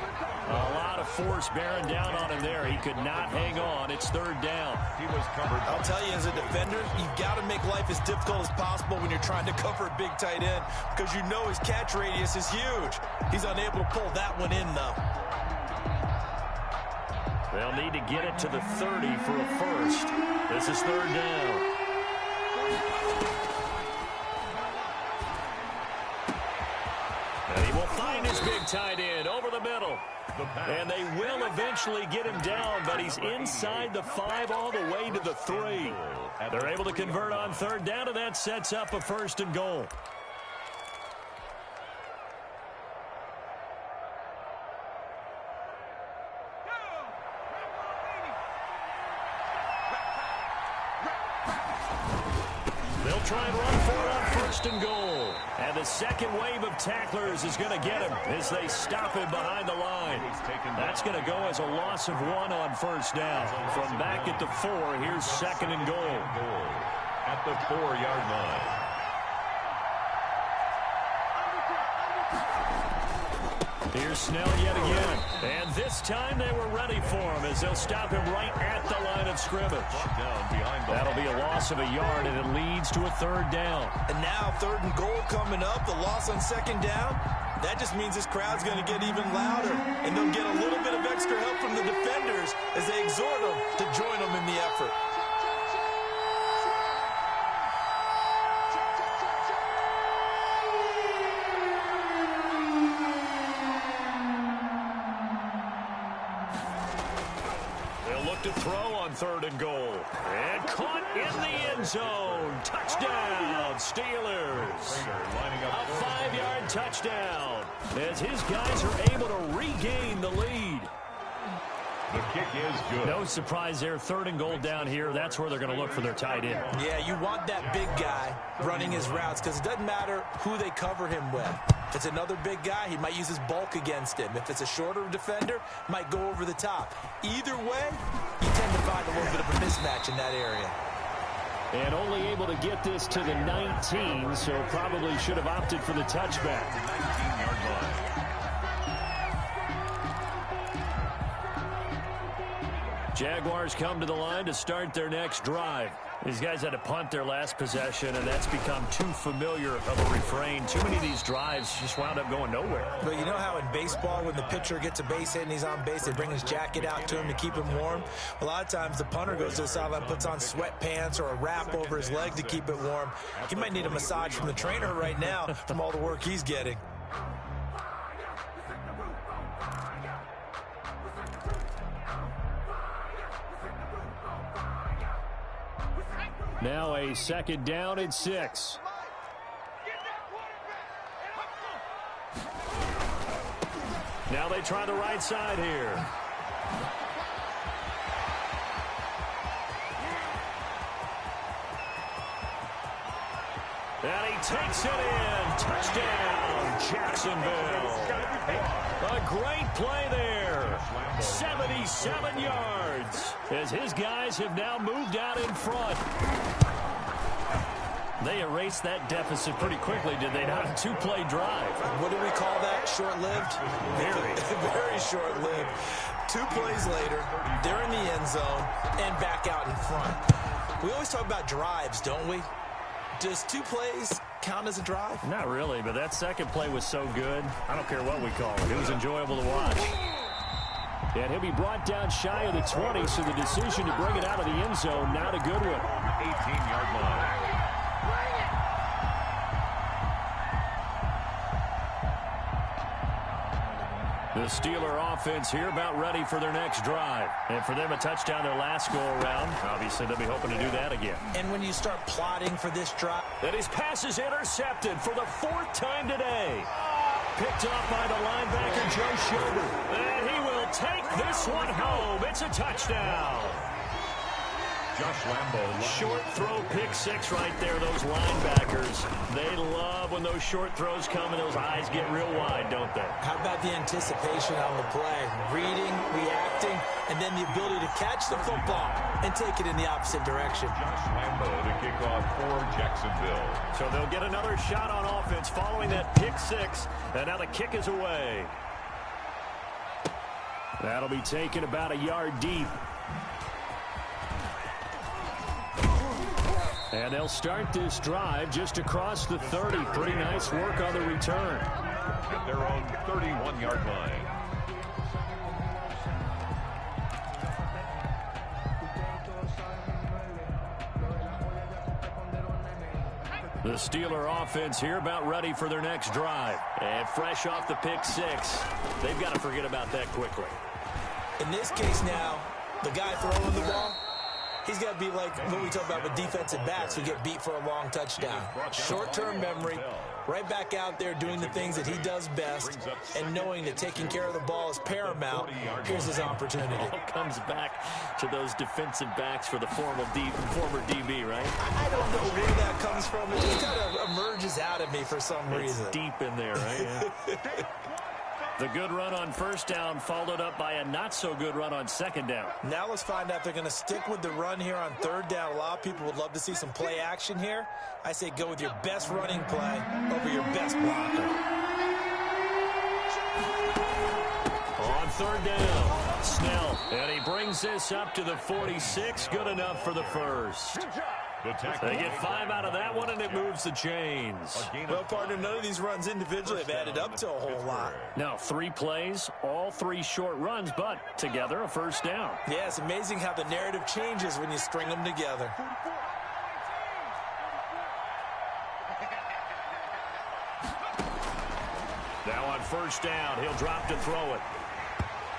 A lot of force bearing down on him there. He could not hang on. It's 3rd down. He was covered. I'll tell you, as a defender, you've got to make life as difficult as possible when you're trying to cover a big tight end because you know his catch radius is huge. He's unable to pull that one in, though. They'll need to get it to the 30 for a first. This is 3rd down. And he will find his big tight end over the middle. And they will eventually get him down, but he's inside the 5 all the way to the 3. They're able to convert on 3rd down, and that sets up a 1st and goal. They'll try and run for it on 1st and goal. And the second wave of tacklers is going to get him as they stop him behind the line. That's going to go as a loss of 1 on 1st down. From back at the 4, here's 2nd and goal. At the 4-yard line. Here's Snell yet again. And this time they were ready for him as they'll stop him right at the line of scrimmage. That'll be a loss of a yard, and it leads to a 3rd down. And now 3rd and goal coming up, the loss on 2nd down. That just means this crowd's going to get even louder, and they'll get a little bit of extra help from the defenders as they exhort them to join them in the effort. To throw on 3rd and goal. And caught in the end zone. Touchdown, Steelers. A 5-yard touchdown as his guys are able to regain the lead. The kick is good. No surprise there. 3rd and goal down here. That's where they're going to look for their tight end. Yeah, you want that big guy running his routes because it doesn't matter who they cover him with. If it's another big guy, he might use his bulk against him. If it's a shorter defender, might go over the top. Either way, you tend to find a little bit of a mismatch in that area. And only able to get this to the 19, so probably should have opted for the touchback. 19-yard line. Jaguars come to the line to start their next drive. These guys had to punt their last possession, and that's become too familiar of a refrain. Too many of these drives just wound up going nowhere. But you know how in baseball, when the pitcher gets a base hit and he's on base, they bring his jacket out to him to keep him warm? A lot of times the punter goes to the sideline, puts on sweatpants or a wrap over his leg to keep it warm. He might need a massage from the trainer right now from all the work he's getting. Now a second down and 6. Now they try the right side here. And he takes it in. Touchdown, Jacksonville. A great play there. 77 yards as his guys have now moved out in front. They erased that deficit pretty quickly, did they not? A two-play drive. What do we call that? Short-lived? Very short-lived. 2 plays later, they're in the end zone and back out in front. We always talk about drives, don't we? Does 2 plays count as a drive? Not really, but that second play was so good. I don't care what we call it. It was enjoyable to watch. And he'll be brought down shy of the 20, so the decision to bring it out of the end zone, not a good one. 18-yard line. The Steeler offense here about ready for their next drive. And for them, a touchdown their last go-around. Obviously, they'll be hoping to do that again. And when you start plotting for this drive... And his pass is intercepted for the 4th time today. Picked off by the linebacker, Joe Schobert. And he will take this one home. It's a touchdown. Josh Lambo. Short throw, pick 6 right there, those linebackers. They love when those short throws come and those eyes get real wide, don't they? How about the anticipation on the play? Reading, reacting, and then the ability to catch the football and take it in the opposite direction. Josh Lambo to kick off for Jacksonville. So they'll get another shot on offense following that pick 6, and now the kick is away. That'll be taken about a yard deep. And they'll start this drive just across the 30. Pretty nice work on the return. At their own 31-yard line. The Steeler offense here about ready for their next drive. And fresh off the pick 6. They've got to forget about that quickly. In this case now, the guy throwing the ball, he's got to be like what we talk about with defensive backs who get beat for a long touchdown. Short-term memory, right back out there doing the things that he does best, and knowing that taking care of the ball is paramount. Here's his opportunity. All comes back to those defensive backs for the former DB, right? I don't know where that comes from. It just kind of emerges out of me for some reason. It's deep in there, right? Yeah. The good run on first down followed up by a not-so-good run on second down. Now let's find out if they're going to stick with the run here on third down. A lot of people would love to see some play action here. I say go with your best running play over your best blocker. On third down, Snell. And he brings this up to the 46. Good enough for the first. They get 5 out of that one, and it moves the chains. Well, partner, none of these runs individually have added up to a whole lot. Now, 3 plays, all 3 short runs, but together a first down. Yeah, it's amazing how the narrative changes when you string them together. Now on first down, he'll drop to throw it.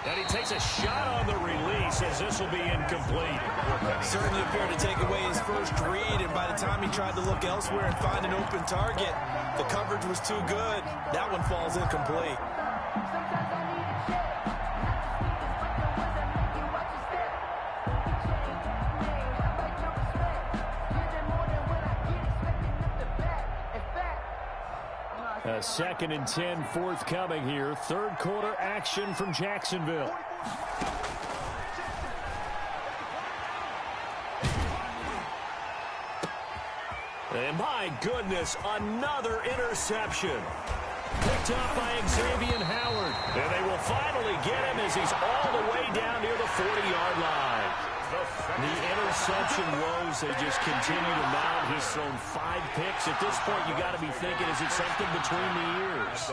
And he takes a shot on the release as this will be incomplete. Certainly appeared to take away his first read, and by the time he tried to look elsewhere and find an open target, the coverage was too good. That one falls incomplete. A 2nd and 10 forthcoming here. Third quarter action from Jacksonville. And my goodness, another interception. Picked up by Xavier Howard. And they will finally get him as he's all the way down near the 40-yard line. The interception woes, they just continue to mount. He's thrown 5 picks. At this point, you got to be thinking, is it something between the ears?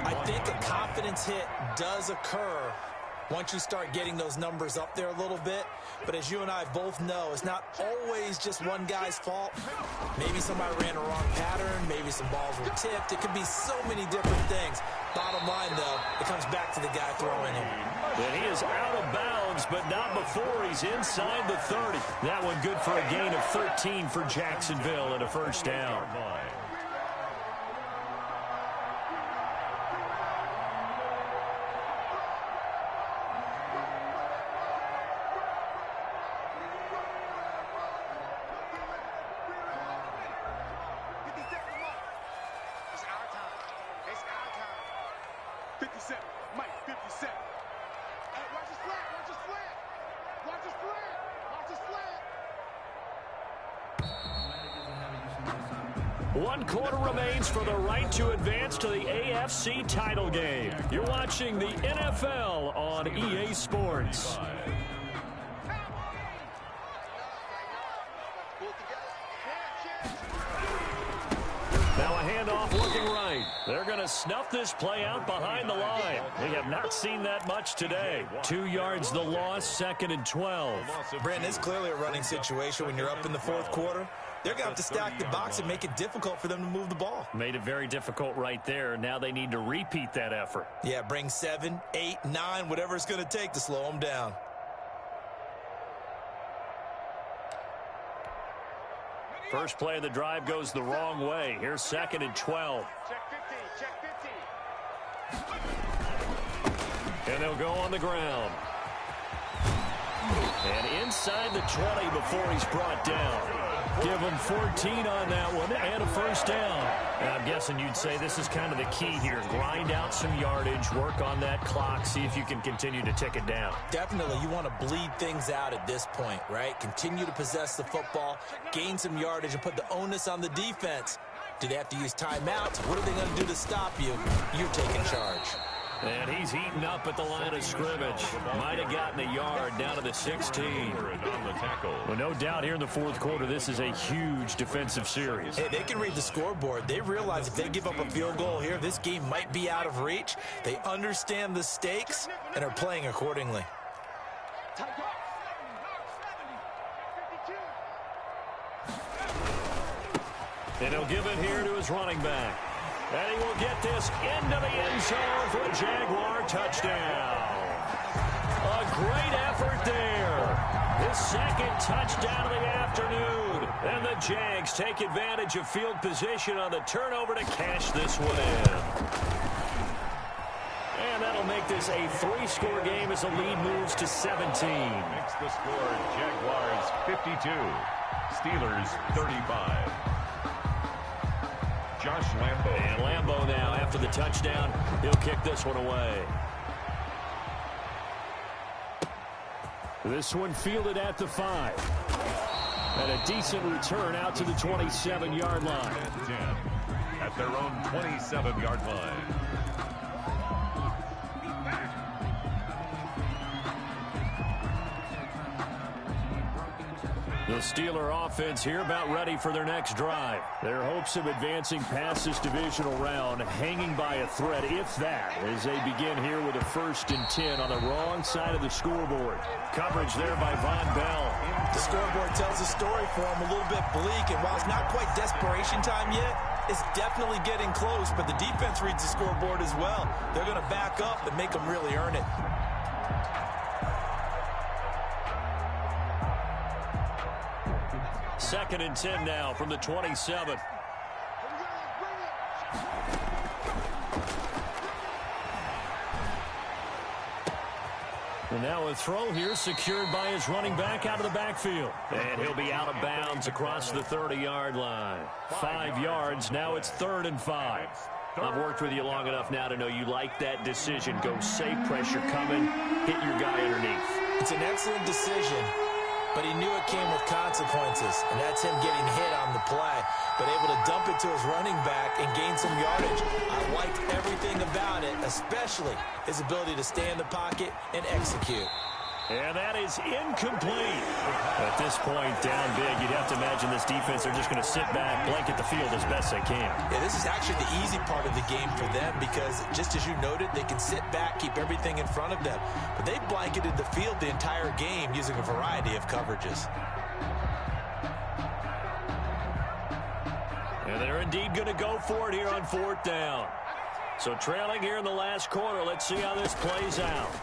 I think a confidence hit does occur once you start getting those numbers up there a little bit. But as you and I both know, it's not always just one guy's fault. Maybe somebody ran a wrong pattern. Maybe some balls were tipped. It could be so many different things. Bottom line, though, it comes back to the guy throwing him. And he is out of bounds, but not before he's inside the 30. That one good for a gain of 13 for Jacksonville and a first down. One quarter remains for the right to advance to the AFC title game. You're watching the NFL on EA Sports. Now a handoff looking right. They're going to snuff this play out behind the line. We have not seen that much today. 2 yards the loss, 2nd and 12. Brandon, it's clearly a running situation when you're up in the 4th quarter. They're going to have to stack the box and make it difficult for them to move the ball. Made it very difficult right there. Now they need to repeat that effort. Yeah, bring 7, 8, 9, whatever it's going to take to slow them down. First play of the drive goes the wrong way. Here's 2nd and 12. And they'll go on the ground. And inside the 20 before he's brought down. Give him 14 on that one and a first down. And I'm guessing you'd say this is kind of the key here. Grind out some yardage, work on that clock, see if you can continue to tick it down. Definitely, you want to bleed things out at this point, right? Continue to possess the football, gain some yardage, and put the onus on the defense. Do they have to use timeouts? What are they going to do to stop you? You're taking charge. And he's heating up at the line of scrimmage. Might have gotten a yard down to the 16. Well, no doubt here in the 4th quarter, this is a huge defensive series. Hey, they can read the scoreboard. They realize if they give up a field goal here, this game might be out of reach. They understand the stakes and are playing accordingly. And he'll give it here to his running back. And he will get this into the end zone for a Jaguar touchdown. A great effort there. His 2nd touchdown of the afternoon. And the Jags take advantage of field position on the turnover to cash this one in. And that'll make this a 3-score game as the lead moves to 17. Makes the score Jaguars 52, Steelers 35. Josh Lambo. And Lambo now, after the touchdown, he'll kick this one away. This one fielded at the 5. And a decent return out to the 27-yard line. 10 at their own 27-yard line. The Steeler offense here about ready for their next drive. Their hopes of advancing past this divisional round hanging by a thread, if that, as they begin here with a 1st and 10 on the wrong side of the scoreboard. Coverage there by Von Bell. The scoreboard tells a story for them, a little bit bleak, and while it's not quite desperation time yet, it's definitely getting close, but the defense reads the scoreboard as well. They're going to back up and make them really earn it. Second and 10 now from the 27. And now a throw here secured by his running back out of the backfield. And he'll be out of bounds across the 30-yard line. 5 yards. Now it's 3rd and 5. I've worked with you long enough now to know you like that decision. Go safe, pressure coming, hit your guy underneath. It's an excellent decision. but he knew it came with consequences, and that's him getting hit on the play, but able to dump it to his running back and gain some yardage. I liked everything about it, especially his ability to stay in the pocket and execute. And that is incomplete. At this point, down big, you'd have to imagine this defense, they're just going to sit back, blanket the field as best they can. Yeah, this is actually the easy part of the game for them because, just as you noted, they can sit back, keep everything in front of them. But they blanketed the field the entire game using a variety of coverages. And they're indeed going to go for it here on 4th down. So trailing here in the last quarter, let's see how this plays out.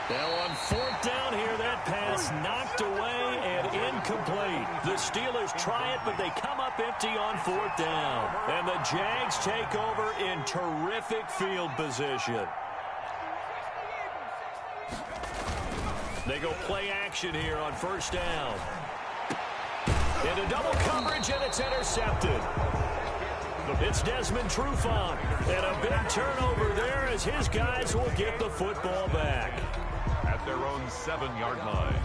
Now on 4th down here, that pass knocked away and incomplete. The Steelers try it, but they come up empty on 4th down. And the Jags take over in terrific field position. They go play action here on 1st down. Into double coverage, and it's intercepted. It's Desmond Trufant. And a big turnover there as his guys will get the football back. At their own 7-yard line.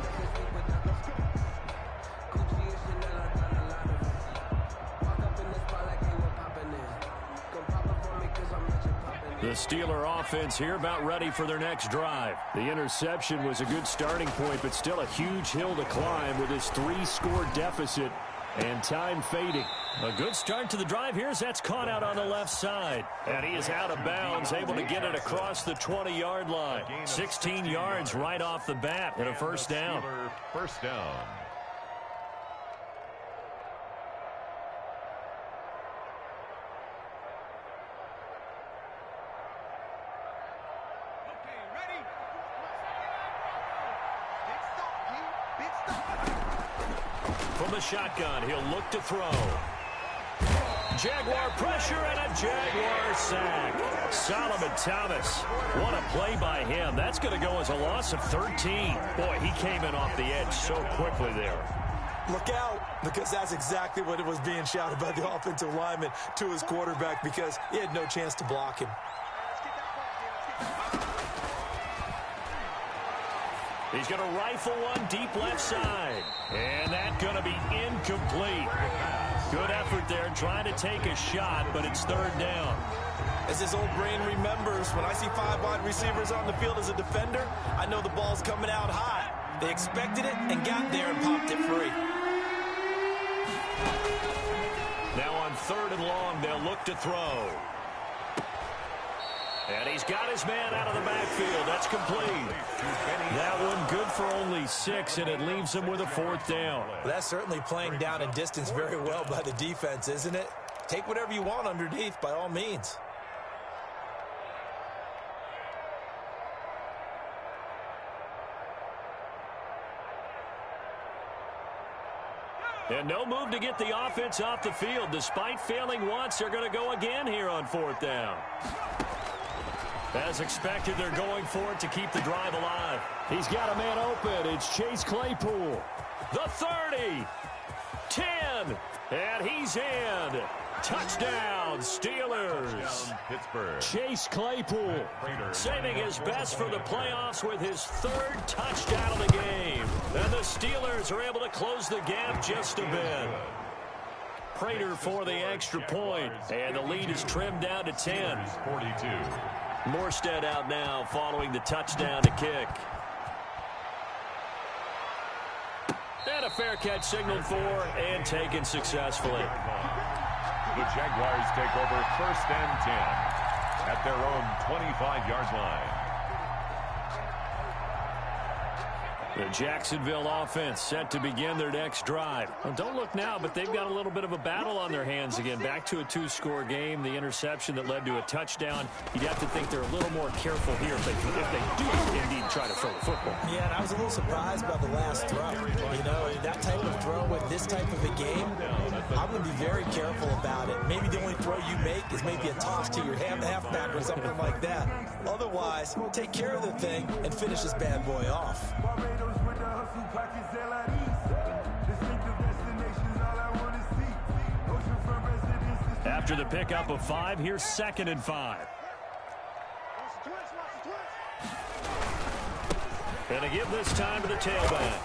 The Steeler offense here about ready for their next drive. The interception was a good starting point, but still a huge hill to climb with his 3-score deficit and time fading. A good start to the drive here as that's caught out on the left side. And he is out of bounds, able to get it across the 20-yard line. 16 yards right off the bat and a 1st down. First down. From the shotgun, he'll look to throw. Jaguar pressure and a Jaguar sack. Solomon Thomas. What a play by him. That's going to go as a loss of 13. Boy, he came in off the edge so quickly there. Look out, because that's exactly what it was being shouted by the offensive lineman to his quarterback because he had no chance to block him. He's going to rifle one deep left side. And that's going to be incomplete. Good effort there trying to take a shot, but it's 3rd down. As his old brain remembers, when I see 5 wide receivers on the field as a defender, I know the ball's coming out high. They expected it and got there and popped it free. Now on 3rd and long, they'll look to throw. And he's got his man out of the backfield. That's complete. That one good for only 6, and it leaves him with a 4th down. Well, that's certainly playing down and distance very well by the defense, isn't it? Take whatever you want underneath, by all means. And no move to get the offense off the field. Despite failing once, they're going to go again here on 4th down. As expected, they're going for it to keep the drive alive. He's got a man open. It's Chase Claypool. The 30. 10. And he's in. Touchdown, Steelers. Pittsburgh. Chase Claypool saving his best for the playoffs with his 3rd touchdown of the game. And the Steelers are able to close the gap just a bit. Prater for the extra point. And the lead is trimmed down to 10. 42. Morstead out now following the touchdown to kick. And a fair catch signaled for and taken successfully. The Jaguars take over 1st and 10 at their own 25-yard line. The Jacksonville offense set to begin their next drive. Well, don't look now, but they've got a little bit of a battle on their hands again. Back to a 2-score game. The interception that led to a touchdown. You'd have to think they're a little more careful here if they do indeed try to throw the football. Yeah, and I was a little surprised by the last throw. You know, that type of throw with this type of a game, I'm going to be very careful about it. Maybe the only throw you make is maybe a toss to your halfback or something like that. Otherwise, take care of the thing and finish this bad boy off. After the pickup of 5, here's 2nd and 5. And to give this time to the tailback.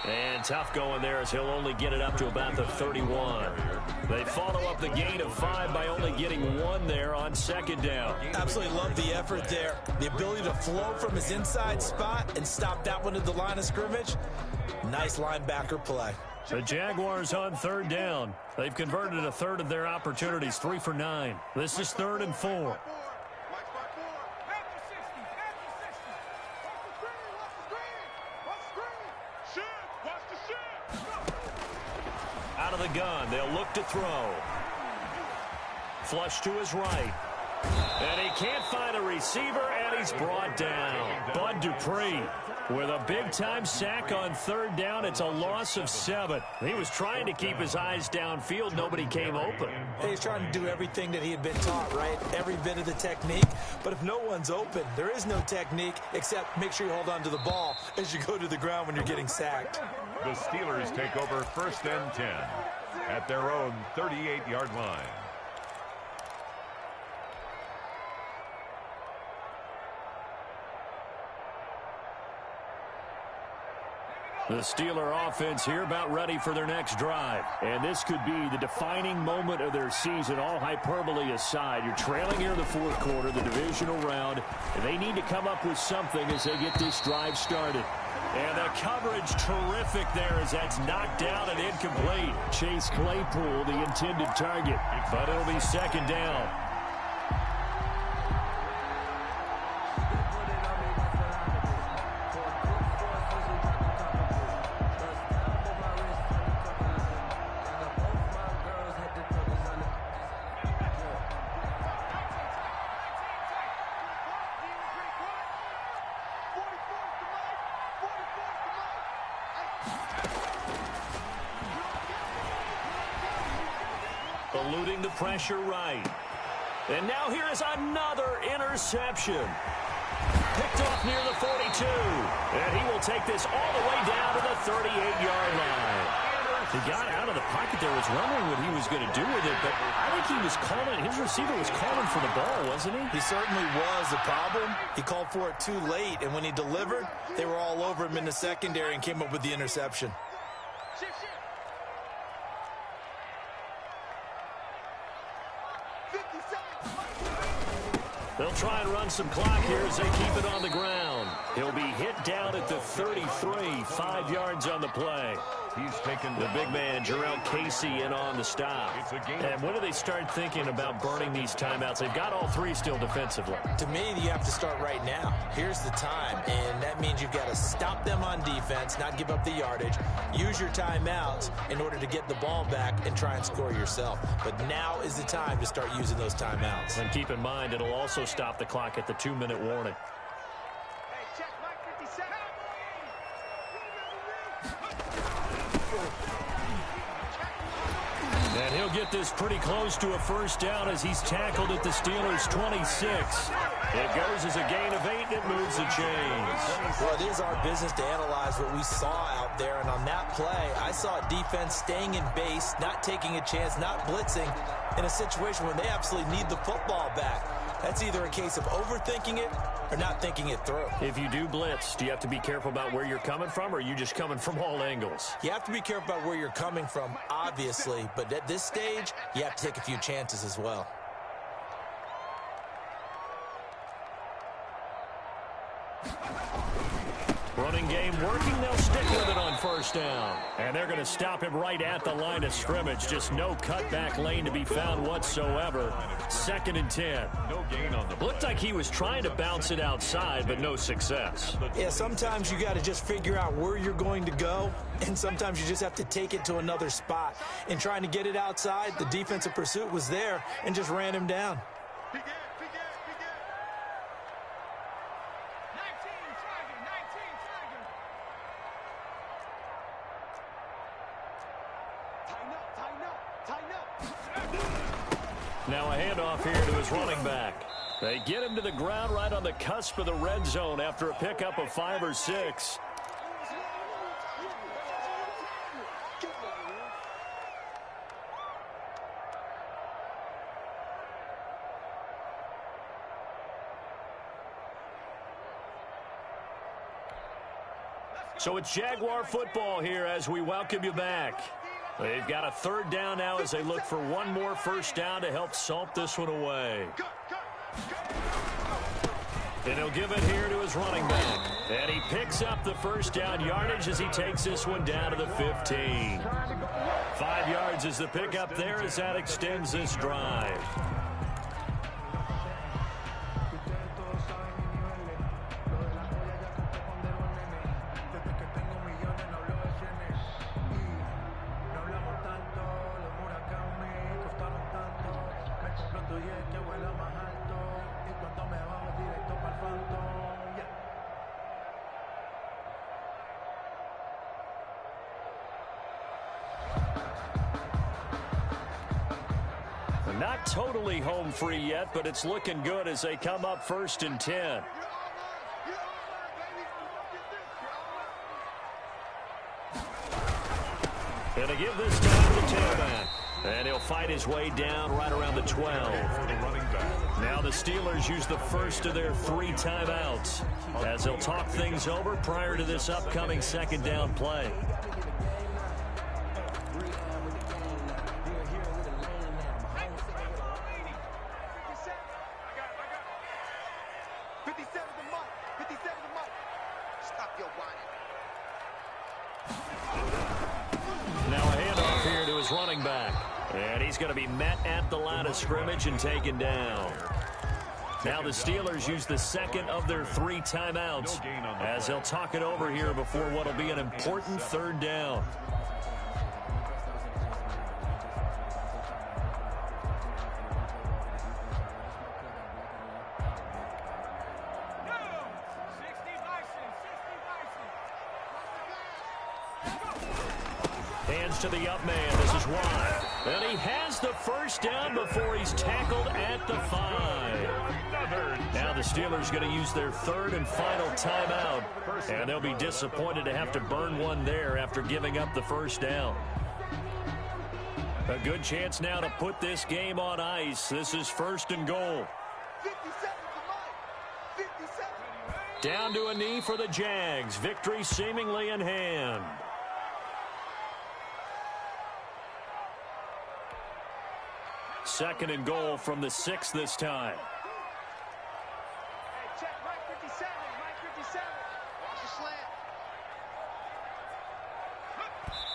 And tough going there as he'll only get it up to about the 31. They follow up the gain of 5 by only getting 1 there on second down. Absolutely love the effort there. The ability to flow from his inside spot and stop that one at the line of scrimmage. Nice linebacker play. The Jaguars on third down. They've converted a third of their opportunities, 3 for 9. This is 3rd and 4. Out of the gun, they'll look to throw. Flush to his right. And he can't find a receiver, and he's brought down. Bud Dupree with a big-time sack on third down. It's a loss of 7. He was trying to keep his eyes downfield. Nobody came open. He's trying to do everything that he had been taught, right? Every bit of the technique. But if no one's open, there is no technique except make sure you hold on to the ball as you go to the ground when you're getting sacked. The Steelers take over 1st and 10 at their own 38-yard line. The Steeler offense here about ready for their next drive. And this could be the defining moment of their season, all hyperbole aside. You're trailing here in the 4th quarter, the divisional round, and they need to come up with something as they get this drive started. And the coverage terrific there as that's knocked down and incomplete. Chase Claypool, the intended target, but it'll be 2nd down. Eluding the pressure right. And now here is another interception. Picked off near the 42. And he will take this all the way down to the 38-yard line. He got out of the pocket there, was wondering what he was going to do with it, but I think he was calling, his receiver was calling for the ball, wasn't he? He certainly was. The problem, he called for it too late, and when he delivered, they were all over him in the secondary and came up with the interception. They'll try and run some clock here as they keep it on the ground. He'll be hit down at the 33, 5 yards on the play. He's taken the big man, Jarrell Casey, in on the stop. And when do they start thinking about burning these timeouts? They've got all 3 still defensively. To me, you have to start right now. Here's the time, and that means you've got to stop them on defense, not give up the yardage, use your timeouts in order to get the ball back and try and score yourself. But now is the time to start using those timeouts. And keep in mind, it'll also stop the clock at the 2-minute warning. And he'll get this pretty close to a 1st down as he's tackled at the Steelers' 26. It goes as a gain of 8, and it moves the chains. Well, it is our business to analyze what we saw out there, and on that play, I saw a defense staying in base, not taking a chance, not blitzing, in a situation where they absolutely need the football back. That's either a case of overthinking it or not thinking it through. If you do blitz, do you have to be careful about where you're coming from, or are you just coming from all angles? You have to be careful about where you're coming from, obviously, but at this stage, you have to take a few chances as well. Running game working. They'll stick with it on 1st down. And they're going to stop him right at the line of scrimmage. Just no cutback lane to be found whatsoever. 2nd and 10. No gain on the Looked like he was trying to bounce it outside, but no success. Yeah, sometimes you got to just figure out where you're going to go, and sometimes you just have to take it to another spot. In trying to get it outside, the defensive pursuit was there and just ran him down. Now a handoff here to his running back. They get him to the ground right on the cusp of the red zone after a pickup of 5 or 6. So it's Jaguar football here as we welcome you back. They've got a third down now as they look for one more first down to help salt this one away. And he'll give it here to his running back. And he picks up the first down yardage as he takes this one down to the 15. 5 yards is the pickup there as that extends this drive. Not totally home free yet, but it's looking good as they come up 1st and 10. And to give this time to the tailback. And he'll fight his way down right around the 12. Now the Steelers use the first of their 3 timeouts as they'll talk things over prior to this upcoming second down play. Running back, and he's going to be met at the line of scrimmage and taken down. Now the Steelers use the second of their 3 timeouts as they'll talk it over here before what will be an important third down. Hands to the up man. This is wide. And he has the first down before he's tackled at the 5. Now the Steelers going to use their 3rd and final timeout. And they'll be disappointed to have to burn one there after giving up the first down. A good chance now to put this game on ice. This is 1st and goal. Down to a knee for the Jags. Victory seemingly in hand. 2nd and goal from the 6 this time. Hey, check right 57, right 57. Watch the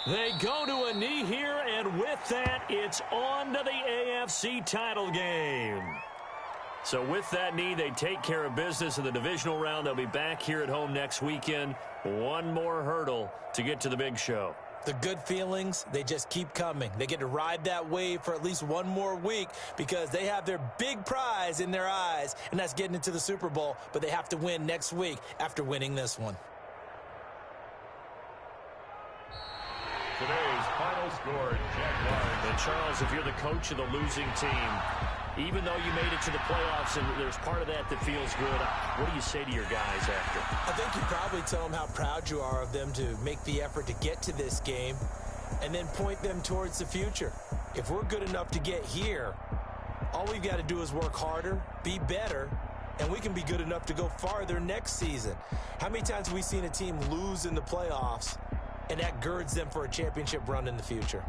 slant. They go to a knee here, and with that, it's on to the AFC title game. So with that knee, they take care of business in the divisional round. They'll be back here at home next weekend. One more hurdle to get to the big show. The good feelings, they just keep coming. They get to ride that wave for at least one more week because they have their big prize in their eyes, and that's getting into the Super Bowl, but they have to win next week after winning this one. Today's final score, Jaguars. And Charles, if you're the coach of the losing team, even though you made it to the playoffs and there's part of that feels good, what do you say to your guys after? I think you probably tell them how proud you are of them to make the effort to get to this game and then point them towards the future. If we're good enough to get here, all we've got to do is work harder, be better, and we can be good enough to go farther next season. How many times have we seen a team lose in the playoffs, and that girds them for a championship run in the future?